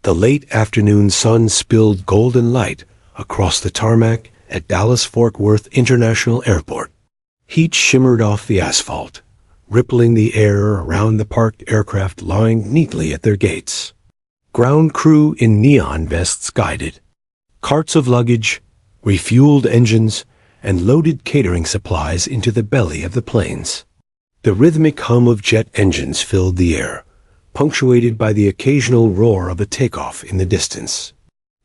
The late afternoon sun spilled golden light across the tarmac at Dallas-Fort Worth International Airport. Heat shimmered off the asphalt, rippling the air around the parked aircraft lying neatly at their gates. Ground crew in neon vests guided. Carts of luggage, refueled engines, and loaded catering supplies into the belly of the planes. The rhythmic hum of jet engines filled the air, punctuated by the occasional roar of a takeoff in the distance.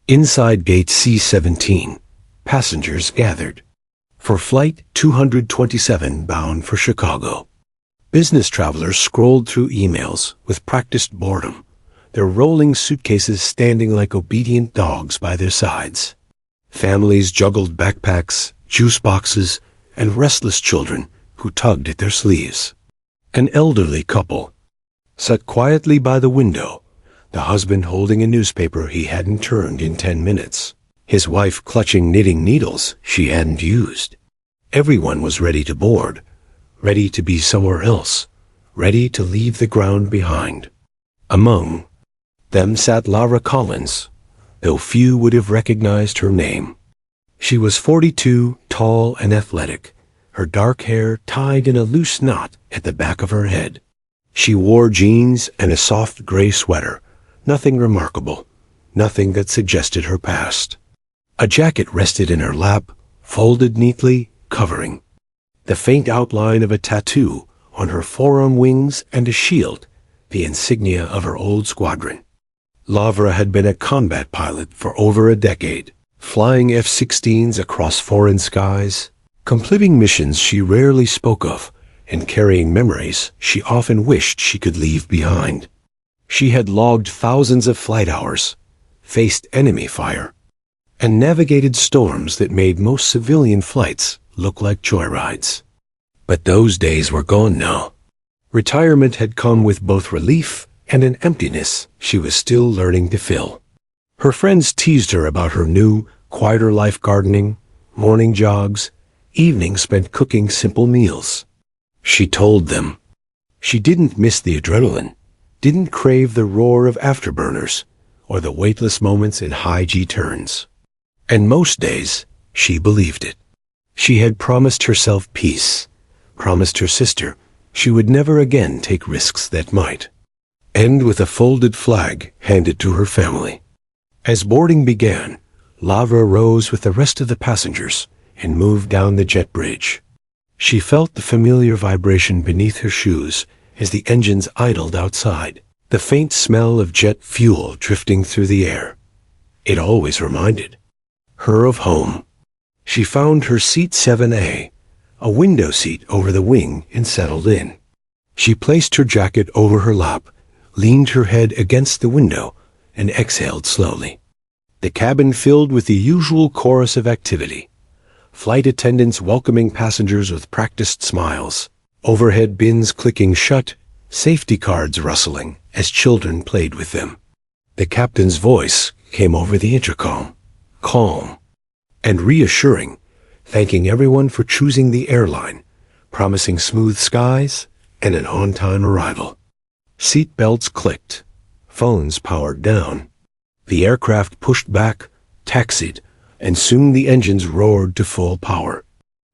Inside gate C-17, passengers gathered for Flight 227 bound for Chicago. Business travelers scrolled through emails with practiced boredom, their rolling suitcases standing like obedient dogs by their sides. Families juggled backpacks, juice boxes, and restless children who tugged at their sleeves. An elderly couple sat quietly by the window, the husband holding a newspaper he hadn't turned in 10 minutes, his wife clutching knitting needles she hadn't used. Everyone was ready to board, ready to be somewhere else, ready to leave the ground behind. Among them sat Lara Collins, though few would have recognized her name. She was 42, tall and athletic, her dark hair tied in a loose knot at the back of her head. She wore jeans and a soft gray sweater, nothing remarkable, nothing that suggested her past. A jacket rested in her lap, folded neatly, covering the faint outline of a tattoo on her forearm wings and a shield, the insignia of her old squadron. Lavra had been a combat pilot for over a decade, flying F-16s across foreign skies, completing missions she rarely spoke of, and carrying memories she often wished she could leave behind. She had logged thousands of flight hours, faced enemy fire, and navigated storms that made most civilian flights look like joyrides. But those days were gone now. Retirement had come with both relief and an emptiness she was still learning to fill. Her friends teased her about her new, quieter life, gardening, morning jogs, evenings spent cooking simple meals. She told them she didn't miss the adrenaline, didn't crave the roar of afterburners, or the weightless moments in high G turns. And most days, she believed it. She had promised herself peace, promised her sister she would never again take risks that might end with a folded flag handed to her family. As boarding began, Lavra rose with the rest of the passengers and moved down the jet bridge. She felt the familiar vibration beneath her shoes as the engines idled outside, the faint smell of jet fuel drifting through the air. It always reminded her of home. She found her seat 7A, a window seat over the wing, and settled in. She placed her jacket over her lap, leaned her head against the window, and exhaled slowly. The cabin filled with the usual chorus of activity. Flight attendants welcoming passengers with practiced smiles, overhead bins clicking shut, safety cards rustling as children played with them. The captain's voice came over the intercom, calm and reassuring, thanking everyone for choosing the airline, promising smooth skies and an on-time arrival. Seat belts clicked, phones powered down. The aircraft pushed back, taxied, and soon the engines roared to full power.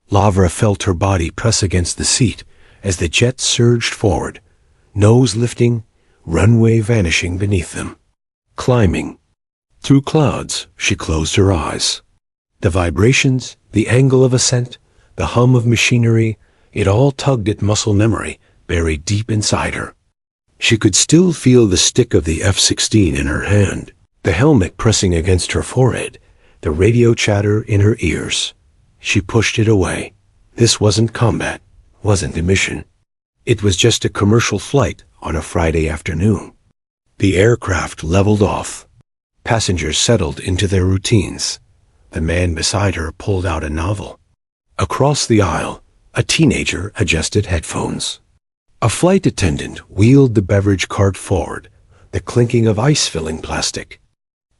Lavra felt her body press against the seat as the jet surged forward, nose lifting, runway vanishing beneath them. Climbing through clouds, she closed her eyes. The vibrations, the angle of ascent, the hum of machinery, it all tugged at muscle memory buried deep inside her. She could still feel the stick of the F-16 in her hand, the helmet pressing against her forehead, the radio chatter in her ears. She pushed it away. This wasn't combat, wasn't a mission. It was just a commercial flight on a Friday afternoon. The aircraft leveled off. Passengers settled into their routines. The man beside her pulled out a novel. Across the aisle, a teenager adjusted headphones. A flight attendant wheeled the beverage cart forward, the clinking of ice-filling plastic.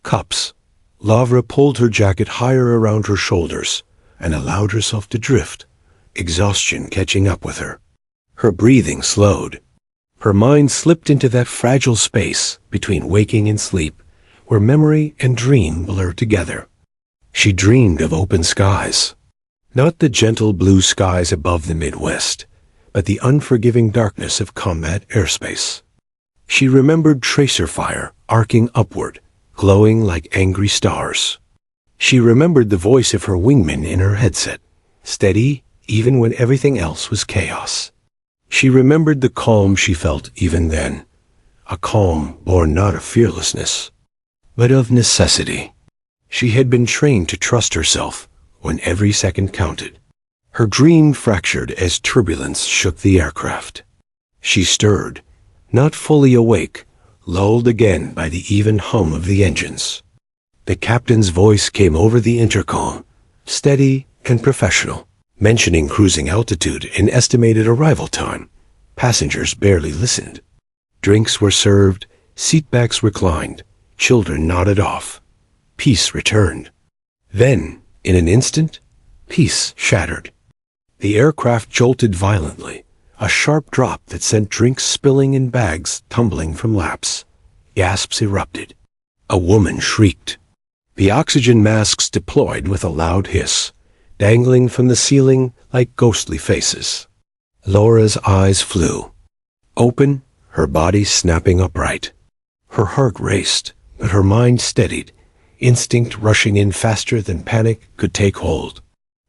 Cups. Lavra pulled her jacket higher around her shoulders and allowed herself to drift, exhaustion catching up with her. Her breathing slowed. Her mind slipped into that fragile space between waking and sleep, where memory and dream blur together. She dreamed of open skies. Not the gentle blue skies above the Midwest, but the unforgiving darkness of combat airspace. She remembered tracer fire arcing upward, glowing like angry stars. She remembered the voice of her wingman in her headset, steady even when everything else was chaos. She remembered the calm she felt even then, a calm born not of fearlessness, but of necessity. She had been trained to trust herself when every second counted. Her dream fractured as turbulence shook the aircraft. She stirred, not fully awake, lulled again by the even hum of the engines. The captain's voice came over the intercom, steady and professional, mentioning cruising altitude and estimated arrival time. Passengers barely listened. Drinks were served, seatbacks reclined, children nodded off. Peace returned. Then, in an instant, peace shattered. The aircraft jolted violently, a sharp drop that sent drinks spilling in bags tumbling from laps. Gasps erupted. A woman shrieked. The oxygen masks deployed with a loud hiss, dangling from the ceiling like ghostly faces. Laura's eyes flew. Open, her body snapping upright. Her heart raced, but her mind steadied, instinct rushing in faster than panic could take hold.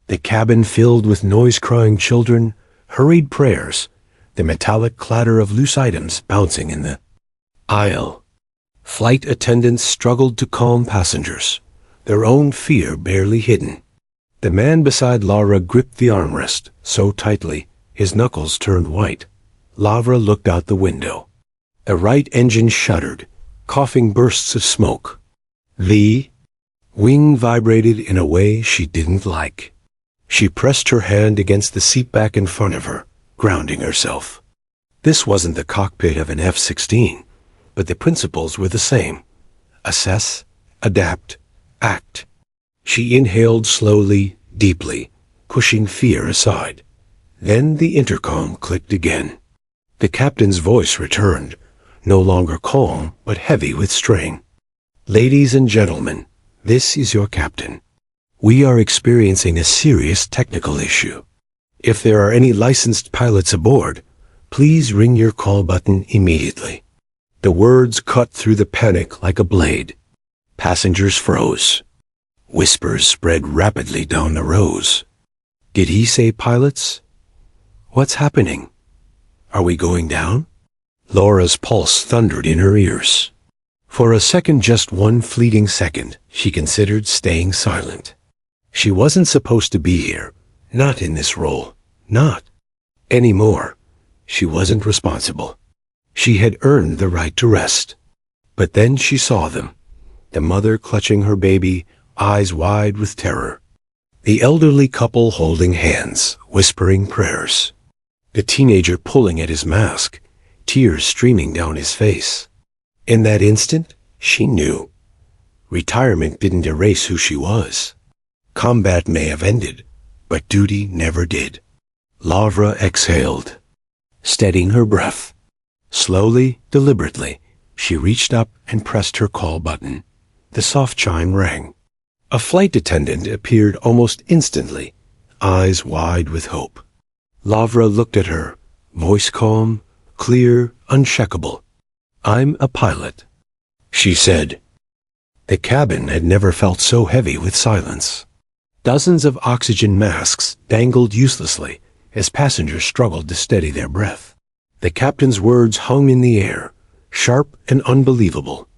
The cabin filled with noise-crying children, hurried prayers, the metallic clatter of loose items bouncing in the aisle. Flight attendants struggled to calm passengers, their own fear barely hidden. The man beside Laura gripped the armrest so tightly his knuckles turned white. Lavra looked out the window. The right engine shuddered, coughing bursts of smoke. The wing vibrated in a way she didn't like. She pressed her hand against the seatback in front of her, grounding herself. This wasn't the cockpit of an F-16, but the principles were the same. Assess, adapt, act. She inhaled slowly, deeply, pushing fear aside. Then the intercom clicked again. The captain's voice returned, no longer calm, but heavy with strain. Ladies and gentlemen, this is your captain. We are experiencing a serious technical issue. If there are any licensed pilots aboard, please ring your call button immediately. The words cut through the panic like a blade. Passengers froze. Whispers spread rapidly down the rows. Did he say pilots? What's happening? Are we going down? Laura's pulse thundered in her ears. For a second, just one fleeting second, she considered staying silent. She wasn't supposed to be here, not in this role, not anymore. She wasn't responsible. She had earned the right to rest. But then she saw them, the mother clutching her baby, eyes wide with terror. The elderly couple holding hands, whispering prayers. The teenager pulling at his mask, tears streaming down his face. In that instant, she knew. Retirement didn't erase who she was. Combat may have ended, but duty never did. Lavra exhaled, steadying her breath. Slowly, deliberately, she reached up and pressed her call button. The soft chime rang. A flight attendant appeared almost instantly, eyes wide with hope. Lavra looked at her, voice calm, clear, unshakable. "I'm a pilot," she said. The cabin had never felt so heavy with silence. Dozens of oxygen masks dangled uselessly as passengers struggled to steady their breath. The captain's words hung in the air, sharp and unbelievable.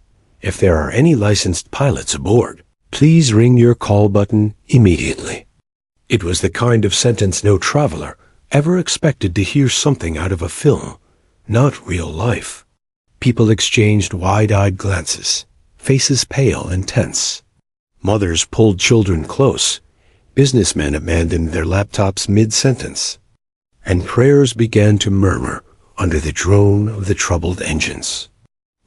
"If there are any licensed pilots aboard, please ring your call button immediately." It was the kind of sentence no traveler ever expected to hear something out of a film, not real life. People exchanged wide-eyed glances, faces pale and tense. Mothers pulled children close. Businessmen abandoned their laptops mid-sentence. And prayers began to murmur under the drone of the troubled engines.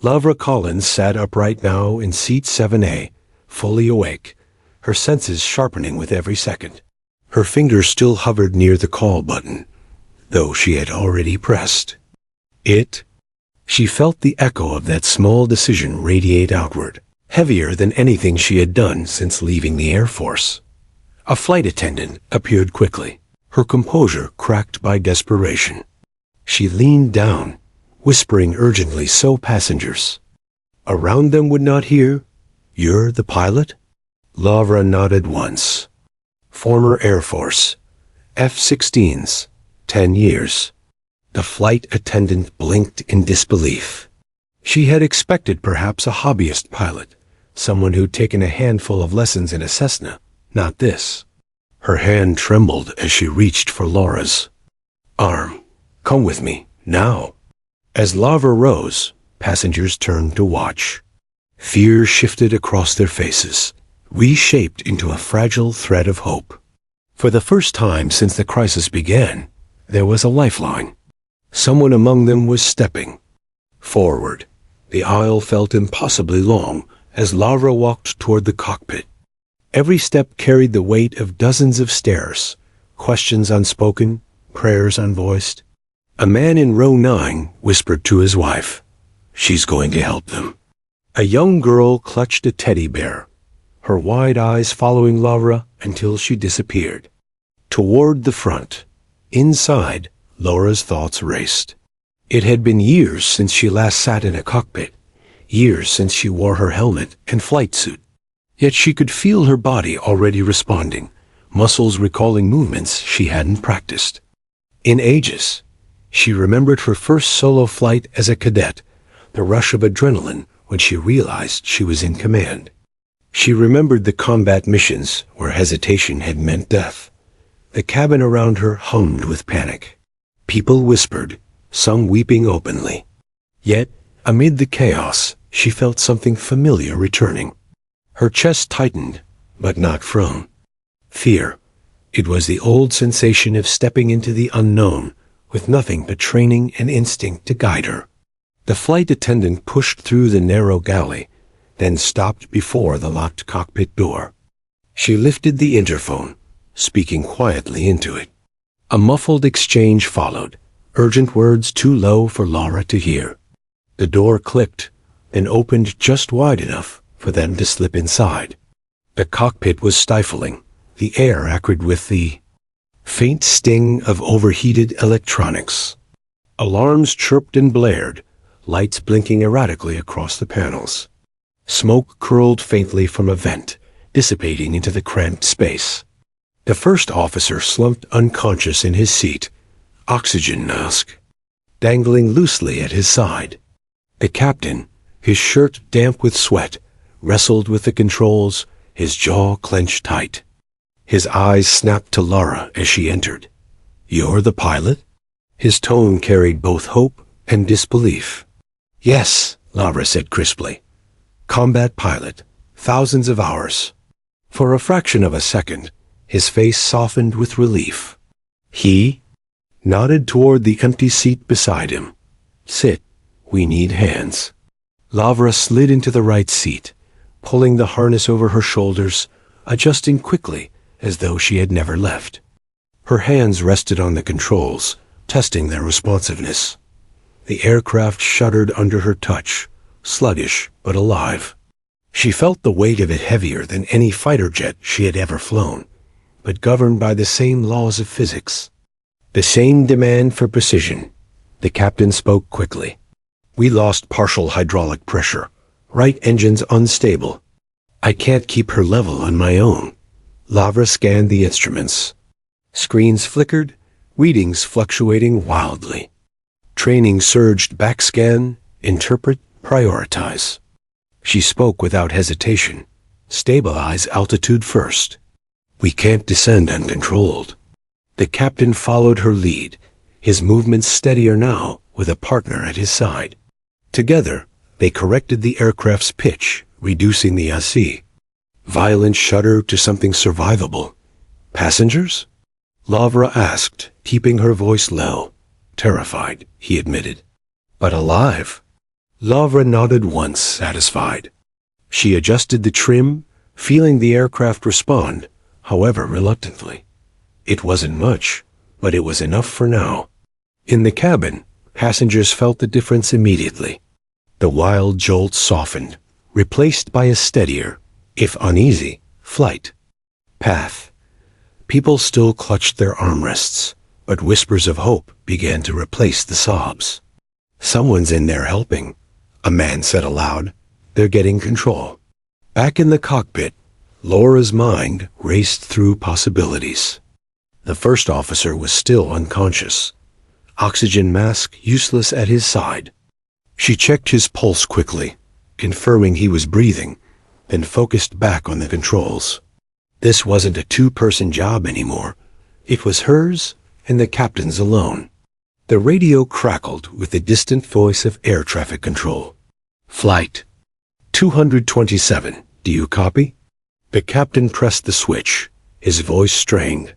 Lavra Collins sat upright now in seat 7A, fully awake, her senses sharpening with every second. Her fingers still hovered near the call button, though she had already pressed. She felt the echo of that small decision radiate outward, heavier than anything she had done since leaving the Air Force. A flight attendant appeared quickly, her composure cracked by desperation. She leaned down, whispering urgently so passengers around them would not hear. "You're the pilot?" Lavra nodded once. "Former Air Force. F-16s. 10 years. The flight attendant blinked in disbelief. She had expected perhaps a hobbyist pilot, someone who'd taken a handful of lessons in a Cessna, not this. Her hand trembled as she reached for Laura's arm. "Come with me, now." As Lavra rose, passengers turned to watch. Fear shifted across their faces, reshaped into a fragile thread of hope. For the first time since the crisis began, there was a lifeline. Someone among them was stepping forward. The aisle felt impossibly long as Lavra walked toward the cockpit. Every step carried the weight of dozens of stares, questions unspoken, prayers unvoiced. A man in row 9 whispered to his wife, "She's going to help them." A young girl clutched a teddy bear, her wide eyes following Lavra until she disappeared. Toward the front, inside, Laura's thoughts raced. It had been years since she last sat in a cockpit, years since she wore her helmet and flight suit. Yet she could feel her body already responding, muscles recalling movements she hadn't practiced in ages. She remembered her first solo flight as a cadet, the rush of adrenaline when she realized she was in command. She remembered the combat missions where hesitation had meant death. The cabin around her hummed with panic. People whispered, some weeping openly. Yet, amid the chaos, she felt something familiar returning. Her chest tightened, but not froze. Fear. It was the old sensation of stepping into the unknown, with nothing but training and instinct to guide her. The flight attendant pushed through the narrow galley, then stopped before the locked cockpit door. She lifted the interphone, speaking quietly into it. A muffled exchange followed, urgent words too low for Laura to hear. The door clicked, then opened just wide enough for them to slip inside. The cockpit was stifling, the air acrid with the faint sting of overheated electronics. Alarms chirped and blared, lights blinking erratically across the panels. Smoke curled faintly from a vent, dissipating into the cramped space. The first officer slumped unconscious in his seat, oxygen mask dangling loosely at his side. The captain, his shirt damp with sweat, wrestled with the controls, his jaw clenched tight. His eyes snapped to Laura as she entered. "You're the pilot?" His tone carried both hope and disbelief. "Yes," Laura said crisply. "Combat pilot, thousands of hours." For a fraction of a second, his face softened with relief. He nodded toward the empty seat beside him. "Sit, we need hands." Lavra slid into the right seat, pulling the harness over her shoulders, adjusting quickly as though she had never left. Her hands rested on the controls, testing their responsiveness. The aircraft shuddered under her touch, sluggish but alive. She felt the weight of it heavier than any fighter jet she had ever flown, but governed by the same laws of physics. The same demand for precision. The captain spoke quickly. "We lost partial hydraulic pressure. Right engine's unstable. I can't keep her level on my own." Lavra scanned the instruments. Screens flickered, readings fluctuating wildly. Training surged backscan, interpret, prioritize. She spoke without hesitation. "Stabilize altitude first. We can't descend uncontrolled." The captain followed her lead, his movements steadier now with a partner at his side. Together, they corrected the aircraft's pitch, reducing the AC. Violent shudder to something survivable. "Passengers?" Lavra asked, keeping her voice low. "Terrified," he admitted. "But alive." Lavra nodded once, satisfied. She adjusted the trim, feeling the aircraft respond, however reluctantly. It wasn't much, but it was enough for now. In the cabin, passengers felt the difference immediately. The wild jolt softened, replaced by a steadier, if uneasy, flight path. People still clutched their armrests, but whispers of hope began to replace the sobs. "Someone's in there helping," a man said aloud. "They're getting control." Back in the cockpit, Laura's mind raced through possibilities. The first officer was still unconscious, oxygen mask useless at his side. She checked his pulse quickly, confirming he was breathing, then focused back on the controls. This wasn't a two-person job anymore. It was hers and the captain's alone. The radio crackled with the distant voice of air traffic control. "Flight 227, do you copy?" The captain pressed the switch, his voice strained.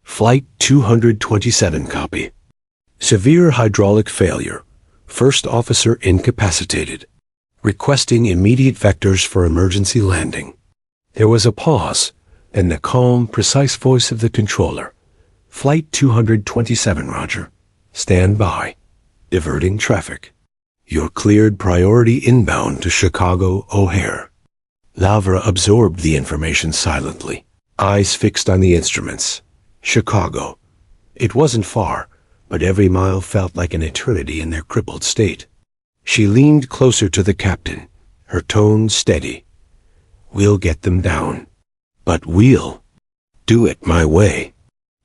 "Flight 227 copy. Severe hydraulic failure. First officer incapacitated. Requesting immediate vectors for emergency landing." There was a pause, then the calm, precise voice of the controller. "Flight 227, roger. Stand by. Diverting traffic. You're cleared priority inbound to Chicago O'Hare." Lavra absorbed the information silently, eyes fixed on the instruments. Chicago. It wasn't far, but every mile felt like an eternity in their crippled state. She leaned closer to the captain, her tone steady. "We'll get them down. But we'll do it my way."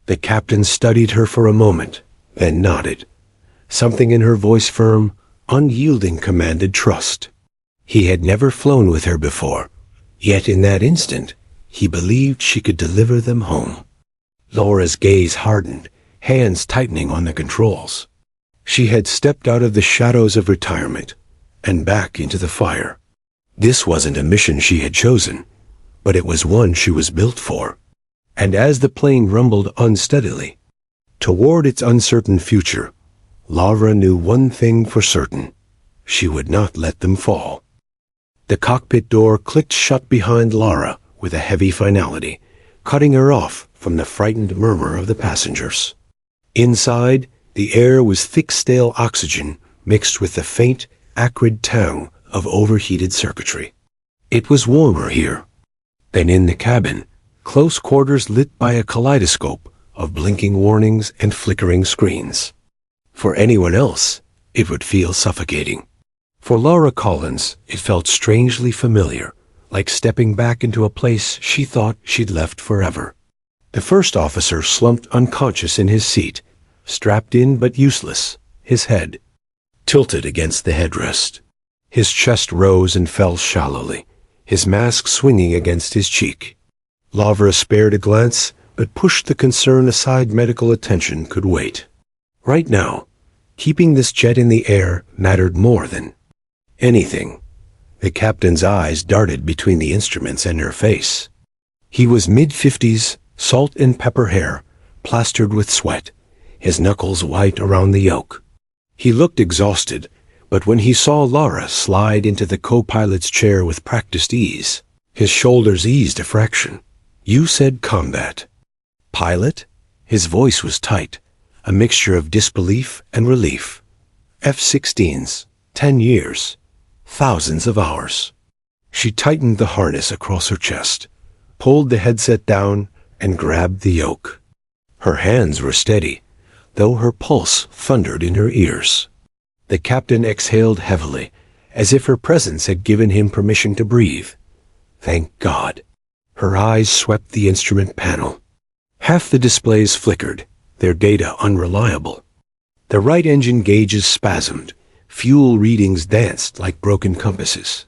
The captain studied her for a moment, then nodded. Something in her voice firm, unyielding commanded trust. He had never flown with her before, yet in that instant, he believed she could deliver them home. Laura's gaze hardened, hands tightening on the controls. She had stepped out of the shadows of retirement and back into the fire. This wasn't a mission she had chosen, but it was one she was built for. And as the plane rumbled unsteadily toward its uncertain future, Laura knew one thing for certain. She would not let them fall. The cockpit door clicked shut behind Laura with a heavy finality, cutting her off from the frightened murmur of the passengers. Inside, the air was thick, stale oxygen mixed with the faint, acrid tang of overheated circuitry. It was warmer here than in the cabin, close quarters lit by a kaleidoscope of blinking warnings and flickering screens. For anyone else, it would feel suffocating. For Laura Collins, it felt strangely familiar, like stepping back into a place she thought she'd left forever. The first officer slumped unconscious in his seat, strapped in but useless, his head tilted against the headrest. His chest rose and fell shallowly, his mask swinging against his cheek. Lavra spared a glance, but pushed the concern aside. Medical attention could wait. Right now, keeping this jet in the air mattered more than anything. The captain's eyes darted between the instruments and her face. He was mid-50s, salt and pepper hair, plastered with sweat, his knuckles white around the yoke. He looked exhausted, but when he saw Laura slide into the co-pilot's chair with practiced ease, his shoulders eased a fraction. "You said combat. Pilot?" His voice was tight, a mixture of disbelief and relief. "F-16s, 10 years, thousands of hours." She tightened the harness across her chest, pulled the headset down, and grabbed the yoke. Her hands were steady, though her pulse thundered in her ears. The captain exhaled heavily, as if her presence had given him permission to breathe. Thank God. Her eyes swept the instrument panel. Half the displays flickered, their data unreliable. The right engine gauges spasmed, fuel readings danced like broken compasses.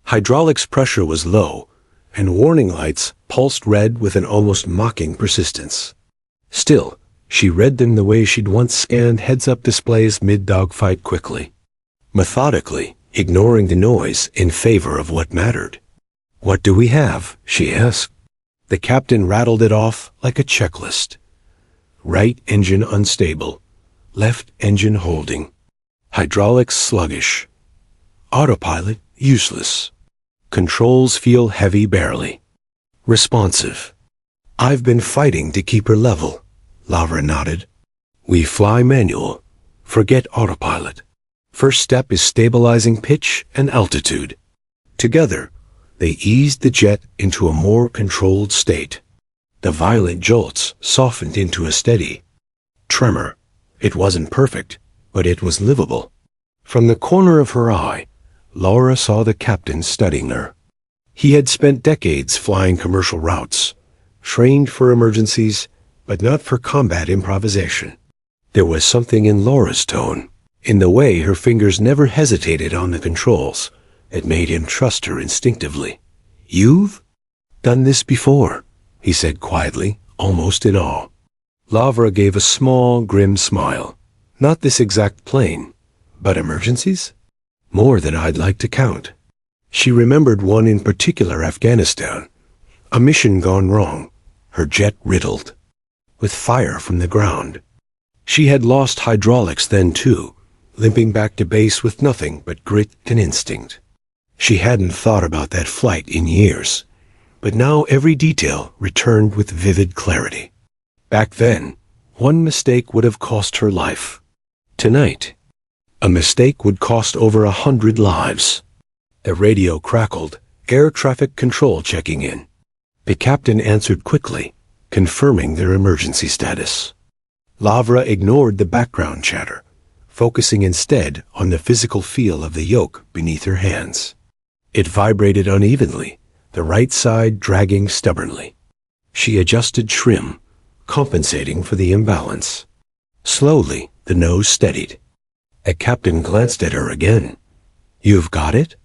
Hydraulics pressure was low, and warning lights pulsed red with an almost mocking persistence. Still, she read them the way she'd once scanned heads-up displays mid-dogfight, quickly, methodically, ignoring the noise in favor of what mattered. "What do we have?" she asked. The captain rattled it off like a checklist. Right engine unstable, left engine holding, hydraulics sluggish, autopilot useless, controls feel heavy barely, responsive. "I've been fighting to keep her level," Lavra nodded. "We fly manual. Forget autopilot. First step is stabilizing pitch and altitude. Together, they eased the jet into a more controlled state. The violent jolts softened into a steady tremor. It wasn't perfect, but it was livable. From the corner of her eye, Laura saw the captain studying her. He had spent decades flying commercial routes, trained for emergencies, but not for combat improvisation. There was something in Laura's tone, in the way her fingers never hesitated on the controls, that made him trust her instinctively. "You've done this before," he said quietly, almost in awe. Lavra gave a small, grim smile. "Not this exact plane, but emergencies? More than I'd like to count." She remembered one in particular, Afghanistan. A mission gone wrong, her jet riddled, with fire from the ground. She had lost hydraulics then too, limping back to base with nothing but grit and instinct. She hadn't thought about that flight in years, but now every detail returned with vivid clarity. Back then, one mistake would have cost her life. Tonight, a mistake would cost over 100 lives. The radio crackled, air traffic control checking in. The captain answered quickly, confirming their emergency status. Lavra ignored the background chatter, focusing instead on the physical feel of the yoke beneath her hands. It vibrated unevenly, the right side dragging stubbornly. She adjusted trim, compensating for the imbalance. Slowly, the nose steadied. The captain glanced at her again. "You've got it?"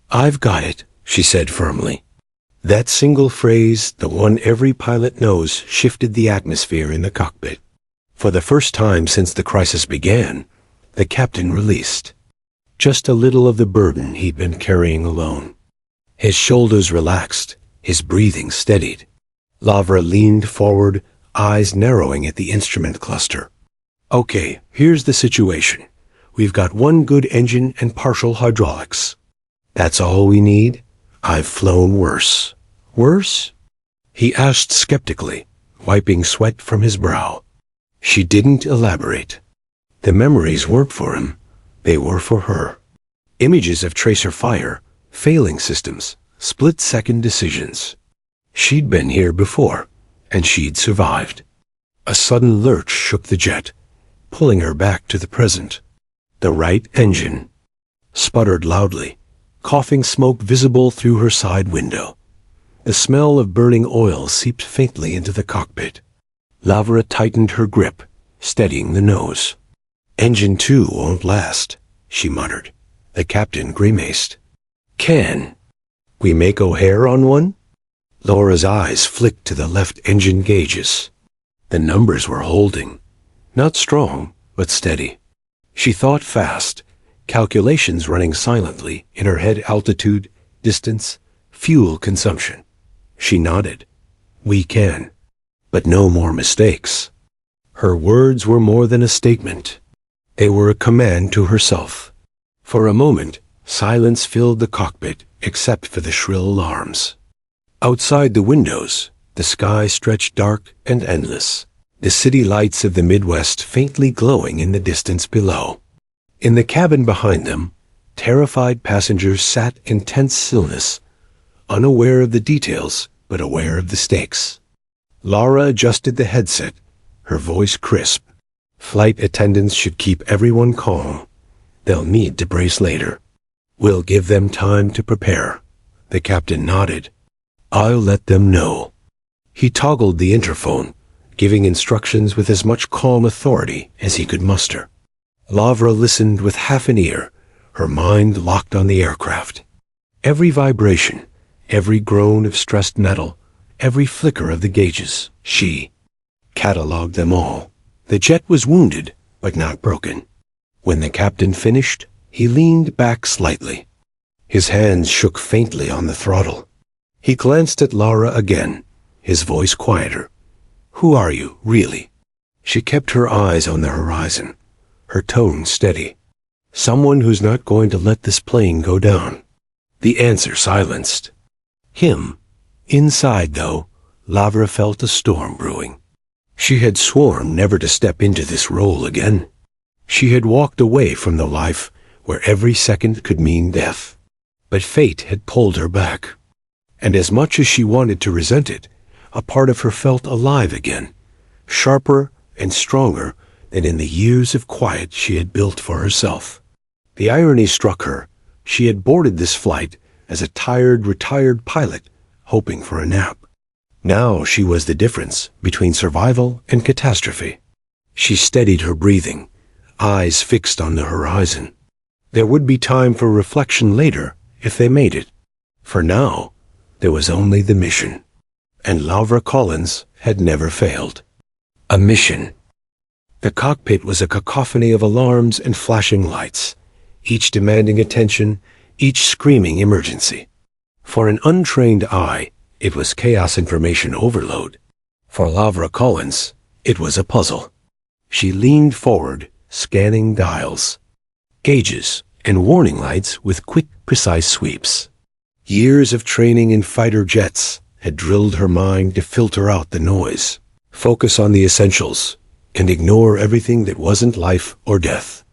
"I've got it," she said firmly. That single phrase, the one every pilot knows, shifted the atmosphere in the cockpit. For the first time since the crisis began, the captain released just a little of the burden he'd been carrying alone. His shoulders relaxed, his breathing steadied. Lavra leaned forward, eyes narrowing at the instrument cluster. "Okay, here's the situation. We've got one good engine and partial hydraulics. That's all we need? I've flown worse." "Worse?" he asked skeptically, wiping sweat from his brow. She didn't elaborate. The memories weren't for him. They were for her. Images of tracer fire, failing systems, split-second decisions. She'd been here before, and she'd survived. A sudden lurch shook the jet, pulling her back to the present. The right engine sputtered loudly, coughing smoke visible through her side window. The smell of burning oil seeped faintly into the cockpit. Lavra tightened her grip, steadying the nose. "Engine 2 won't last," she muttered. The captain grimaced. "Can we make O'Hare on one?" Laura's eyes flicked to the left engine gauges. The numbers were holding. Not strong, but steady. She thought fast, calculations running silently in her head: altitude, distance, fuel consumption. She nodded. "We can. But no more mistakes." Her words were more than a statement. They were a command to herself. For a moment, silence filled the cockpit, except for the shrill alarms. Outside the windows, the sky stretched dark and endless, the city lights of the Midwest faintly glowing in the distance below. In the cabin behind them, terrified passengers sat in tense stillness, unaware of the details, but aware of the stakes. Laura adjusted the headset, her voice crisp. "Flight attendants should keep everyone calm. They'll need to brace later. We'll give them time to prepare." The captain nodded. "I'll let them know." He toggled the interphone, giving instructions with as much calm authority as he could muster. Lavra listened with half an ear, her mind locked on the aircraft. Every vibration, every groan of stressed metal, every flicker of the gauges, she catalogued them all. The jet was wounded, but not broken. When the captain finished, he leaned back slightly. His hands shook faintly on the throttle. He glanced at Laura again, his voice quieter. "Who are you, really?" She kept her eyes on the horizon, her tone steady. "Someone who's not going to let this plane go down." The answer silenced. Him. Inside, though, Lavra felt a storm brewing. She had sworn never to step into this role again. She had walked away from the life where every second could mean death. But fate had pulled her back. And as much as she wanted to resent it, a part of her felt alive again, sharper and stronger than in the years of quiet she had built for herself. The irony struck her. She had boarded this flight as a tired, retired pilot, hoping for a nap. Now she was the difference between survival and catastrophe. She steadied her breathing, eyes fixed on the horizon. There would be time for reflection later if they made it. For now, there was only the mission. And Lavra Collins had never failed. A mission. The cockpit was a cacophony of alarms and flashing lights, each demanding attention, each screaming emergency. For an untrained eye, it was chaos information overload. For Lavra Collins, it was a puzzle. She leaned forward, scanning dials, gauges, and warning lights with quick, precise sweeps. Years of training in fighter jets had drilled her mind to filter out the noise, focus on the essentials, and ignore everything that wasn't life or death.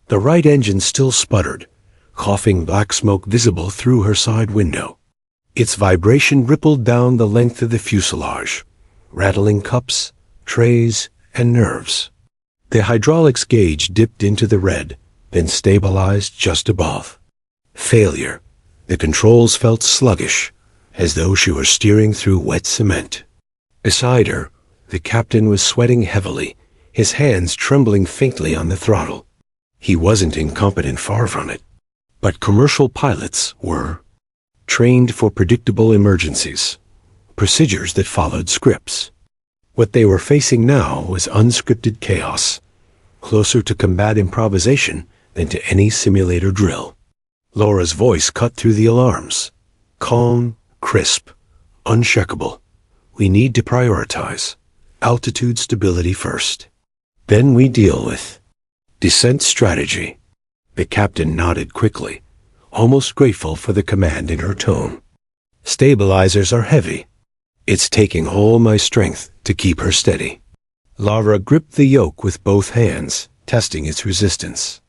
The right engine still sputtered, coughing black smoke visible through her side window. Its vibration rippled down the length of the fuselage, rattling cups, trays, and nerves. The hydraulics gauge dipped into the red, then stabilized just above. Failure. The controls felt sluggish, as though she were steering through wet cement. Beside her, the captain was sweating heavily, his hands trembling faintly on the throttle. He wasn't incompetent, far from it. But commercial pilots were trained for predictable emergencies, procedures that followed scripts. What they were facing now was unscripted chaos, closer to combat improvisation than to any simulator drill. Laura's voice cut through the alarms. Calm, crisp, uncheckable. We need to prioritize. Altitude stability first. Then we deal with descent strategy. The captain nodded quickly, almost grateful for the command in her tone. Stabilizers are heavy. It's taking all my strength to keep her steady. Laura gripped the yoke with both hands, testing its resistance.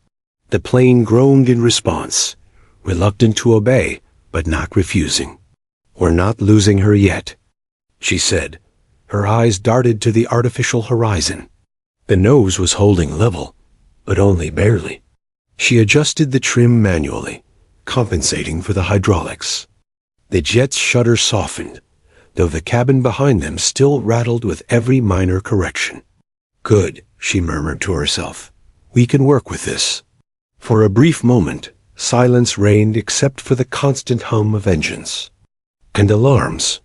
The plane groaned in response, reluctant to obey, but not refusing. We're not losing her yet, she said. Her eyes darted to the artificial horizon. The nose was holding level, but only barely. She adjusted the trim manually, compensating for the hydraulics. The jet's shutter softened, though the cabin behind them still rattled with every minor correction. Good, she murmured to herself. We can work with this. For a brief moment, silence reigned except for the constant hum of engines and alarms.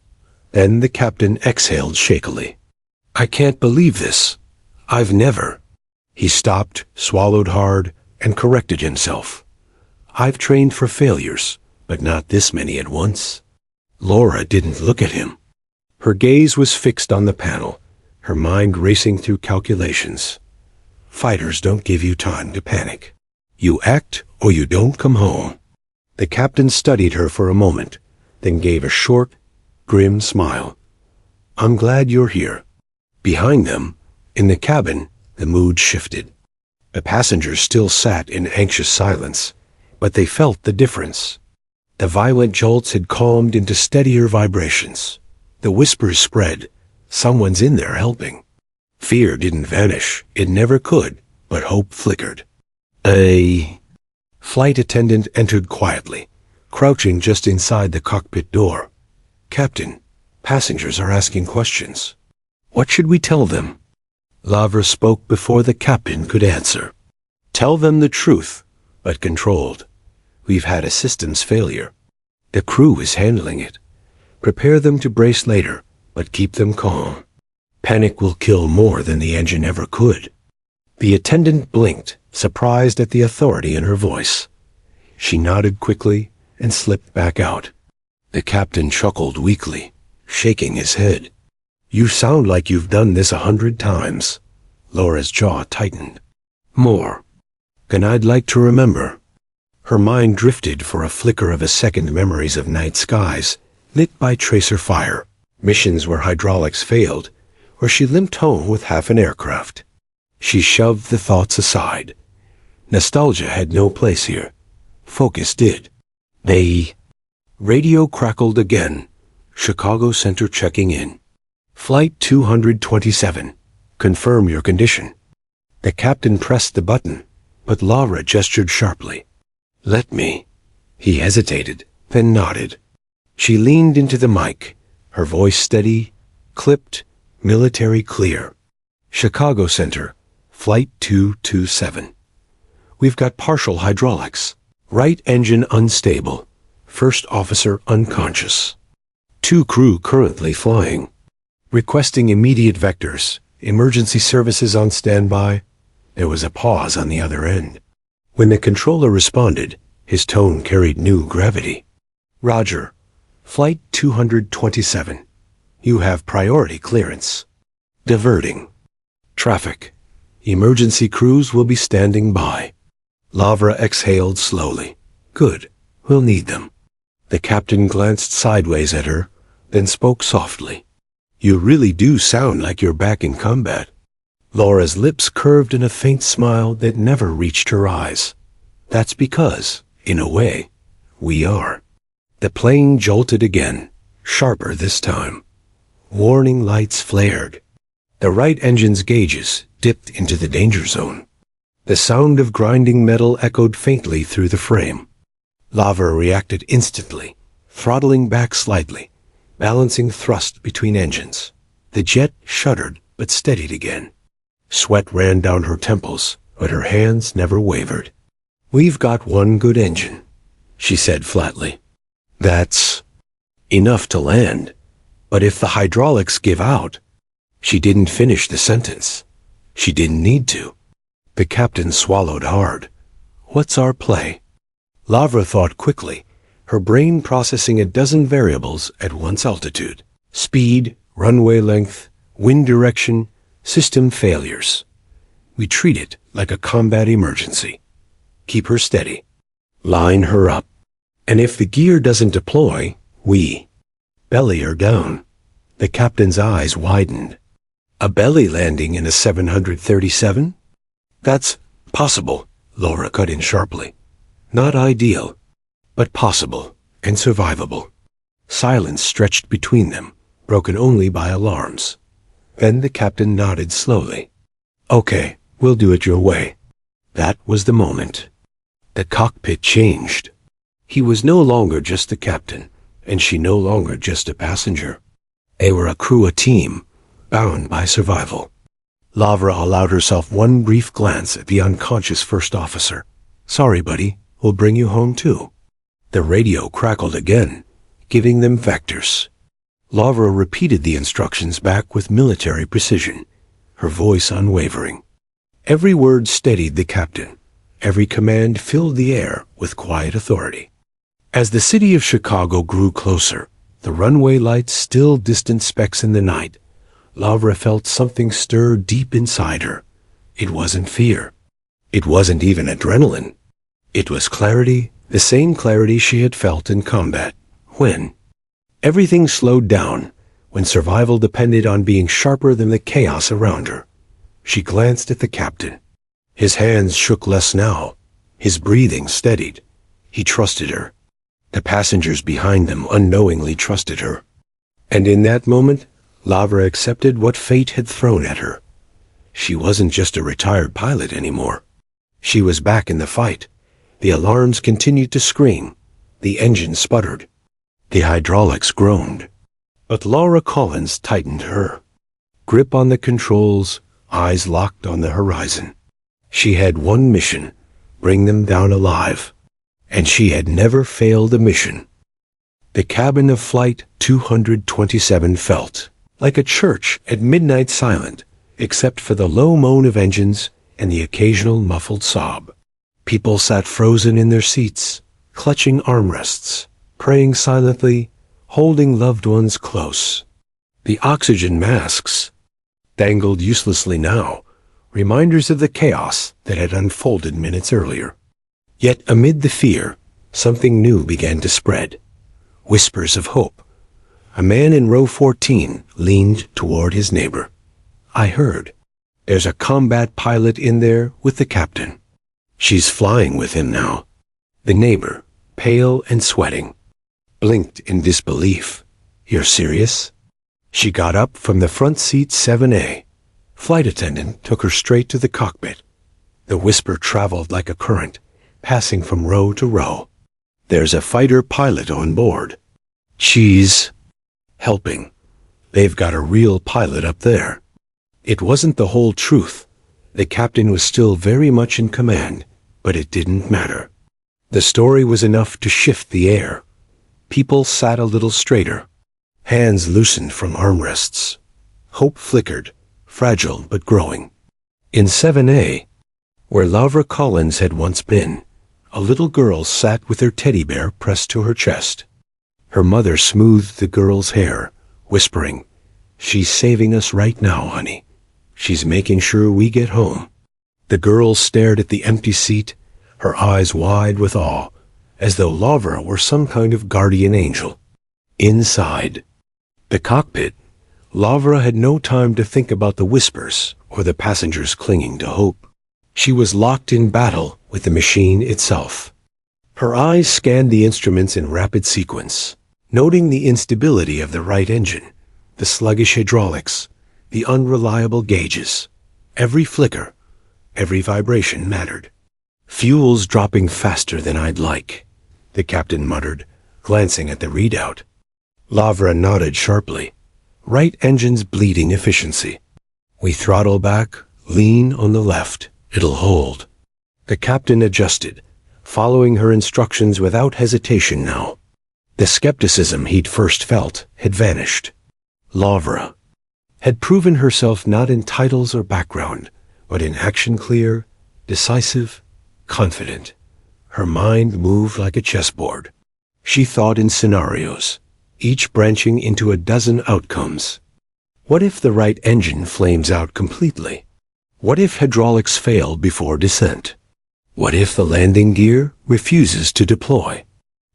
Then the captain exhaled shakily. I can't believe this. I've never. He stopped, swallowed hard, and corrected himself. I've trained for failures, but not this many at once. Laura didn't look at him. Her gaze was fixed on the panel, her mind racing through calculations. Fighters don't give you time to panic. You act or you don't come home. The captain studied her for a moment, then gave a short, grim smile. I'm glad you're here. Behind them, in the cabin, the mood shifted. The passengers still sat in anxious silence, but they felt the difference. The violent jolts had calmed into steadier vibrations. The whispers spread. Someone's in there helping. Fear didn't vanish. It never could, but hope flickered. A flight attendant entered quietly, crouching just inside the cockpit door. Captain, passengers are asking questions. What should we tell them? Lavra spoke before the captain could answer. Tell them the truth, but controlled. We've had a systems failure. The crew is handling it. Prepare them to brace later, but keep them calm. Panic will kill more than the engine ever could. The attendant blinked, surprised at the authority in her voice. She nodded quickly and slipped back out. The captain chuckled weakly, shaking his head. You sound like you've done this 100 times. Laura's jaw tightened. More. And I'd like to remember. Her mind drifted for a flicker of a second, memories of night skies, lit by tracer fire, missions where hydraulics failed, where she limped home with half an aircraft. She shoved the thoughts aside. Nostalgia had no place here. Focus did. They... Radio crackled again. Chicago Center checking in. Flight 227. Confirm your condition. The captain pressed the button, but Laura gestured sharply. Let me. He hesitated, then nodded. She leaned into the mic, her voice steady, clipped, military clear. Chicago Center, Flight 227. We've got partial hydraulics. Right engine unstable. First officer unconscious. 2 crew currently flying. Requesting immediate vectors. Emergency services on standby. There was a pause on the other end. When the controller responded, his tone carried new gravity. Roger. Flight 227. You have priority clearance. Diverting. Traffic. Emergency crews will be standing by. Lavra exhaled slowly. Good. We'll need them. The captain glanced sideways at her, then spoke softly. You really do sound like you're back in combat. Laura's lips curved in a faint smile that never reached her eyes. That's because, in a way, we are. The plane jolted again, sharper this time. Warning lights flared. The right engine's gauges dipped into the danger zone. The sound of grinding metal echoed faintly through the frame. Lavra reacted instantly, throttling back slightly, balancing thrust between engines. The jet shuddered but steadied again. Sweat ran down her temples, but her hands never wavered. We've got one good engine, she said flatly. That's enough to land. But if the hydraulics give out... She didn't finish the sentence. She didn't need to. The captain swallowed hard. What's our play? Lavra thought quickly, her brain processing a dozen variables at once altitude. Speed, runway length, wind direction, system failures. We treat it like a combat emergency. Keep her steady. Line her up. And if the gear doesn't deploy, we belly her down. The captain's eyes widened. A belly landing in a 737? That's possible, Laura cut in sharply. Not ideal, but possible and survivable. Silence stretched between them, broken only by alarms. Then the captain nodded slowly. Okay, we'll do it your way. That was the moment. The cockpit changed. He was no longer just the captain, and she no longer just a passenger. They were a crew, a team, bound by survival. Lavra allowed herself one brief glance at the unconscious first officer. Sorry, buddy, we'll bring you home too. The radio crackled again, giving them vectors. Lavra repeated the instructions back with military precision, her voice unwavering. Every word steadied the captain. Every command filled the air with quiet authority. As the city of Chicago grew closer, the runway lights still distant specks in the night, Lavra felt something stir deep inside her. It wasn't fear. It wasn't even adrenaline. It was clarity, the same clarity she had felt in combat. When everything slowed down, when survival depended on being sharper than the chaos around her. She glanced at the captain. His hands shook less now. His breathing steadied. He trusted her. The passengers behind them unknowingly trusted her. And in that moment, Lavra accepted what fate had thrown at her. She wasn't just a retired pilot anymore. She was back in the fight. The alarms continued to scream. The engine sputtered. The hydraulics groaned. But Laura Collins tightened her. Grip on the controls, eyes locked on the horizon. She had one mission, bring them down alive. And she had never failed a mission. The cabin of Flight 227 felt like a church at midnight, silent, except for the low moan of engines and the occasional muffled sob. People sat frozen in their seats, clutching armrests, praying silently, holding loved ones close. The oxygen masks dangled uselessly now, reminders of the chaos that had unfolded minutes earlier. Yet amid the fear, something new began to spread. Whispers of hope. A man in row 14 leaned toward his neighbor. I heard. There's a combat pilot in there with the captain. She's flying with him now. The neighbor, pale and sweating, blinked in disbelief. "You're serious?" She got up from the front seat 7A. Flight attendant took her straight to the cockpit. The whisper traveled like a current, passing from row to row. "There's a fighter pilot on board. She's helping. They've got a real pilot up there." It wasn't the whole truth. The captain was still very much in command, but it didn't matter. The story was enough to shift the air. People sat a little straighter. Hands loosened from armrests. Hope flickered, fragile but growing. In 7A, where Lavra Collins had once been, a little girl sat with her teddy bear pressed to her chest. Her mother smoothed the girl's hair, whispering, "She's saving us right now, honey. She's making sure we get home." The girl stared at the empty seat, her eyes wide with awe, as though Lavra were some kind of guardian angel. Inside the cockpit, Lavra had no time to think about the whispers or the passengers clinging to hope. She was locked in battle with the machine itself. Her eyes scanned the instruments in rapid sequence, noting the instability of the right engine, the sluggish hydraulics, the unreliable gauges. Every flicker, every vibration mattered. "Fuel's dropping faster than I'd like," the captain muttered, glancing at the readout. Lavra nodded sharply. "Right engine's bleeding efficiency. We throttle back, lean on the left. It'll hold." The captain adjusted, following her instructions without hesitation now. The skepticism he'd first felt had vanished. Lavra had proven herself not in titles or background, but in action clear, decisive, confident. Her mind moved like a chessboard. She thought in scenarios, each branching into a dozen outcomes. What if the right engine flames out completely? What if hydraulics fail before descent? What if the landing gear refuses to deploy?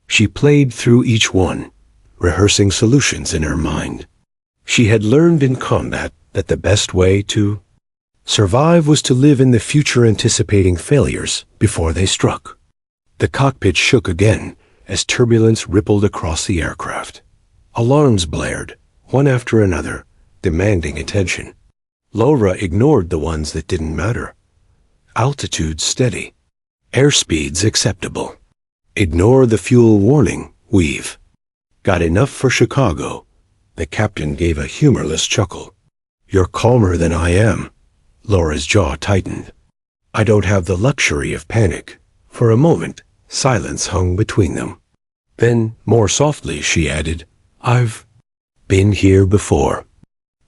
She played through each one, rehearsing solutions in her mind. She had learned in combat that the best way to survive was to live in the future, anticipating failures before they struck. The cockpit shook again as turbulence rippled across the aircraft. Alarms blared, one after another, demanding attention. Lavra ignored the ones that didn't matter. Altitude steady. Airspeeds acceptable. Ignore the fuel warning, we've got enough for Chicago. The captain gave a humorless chuckle. "You're calmer than I am." Laura's jaw tightened. "I don't have the luxury of panic." For a moment, silence hung between them. Then, more softly, she added, "I've been here before.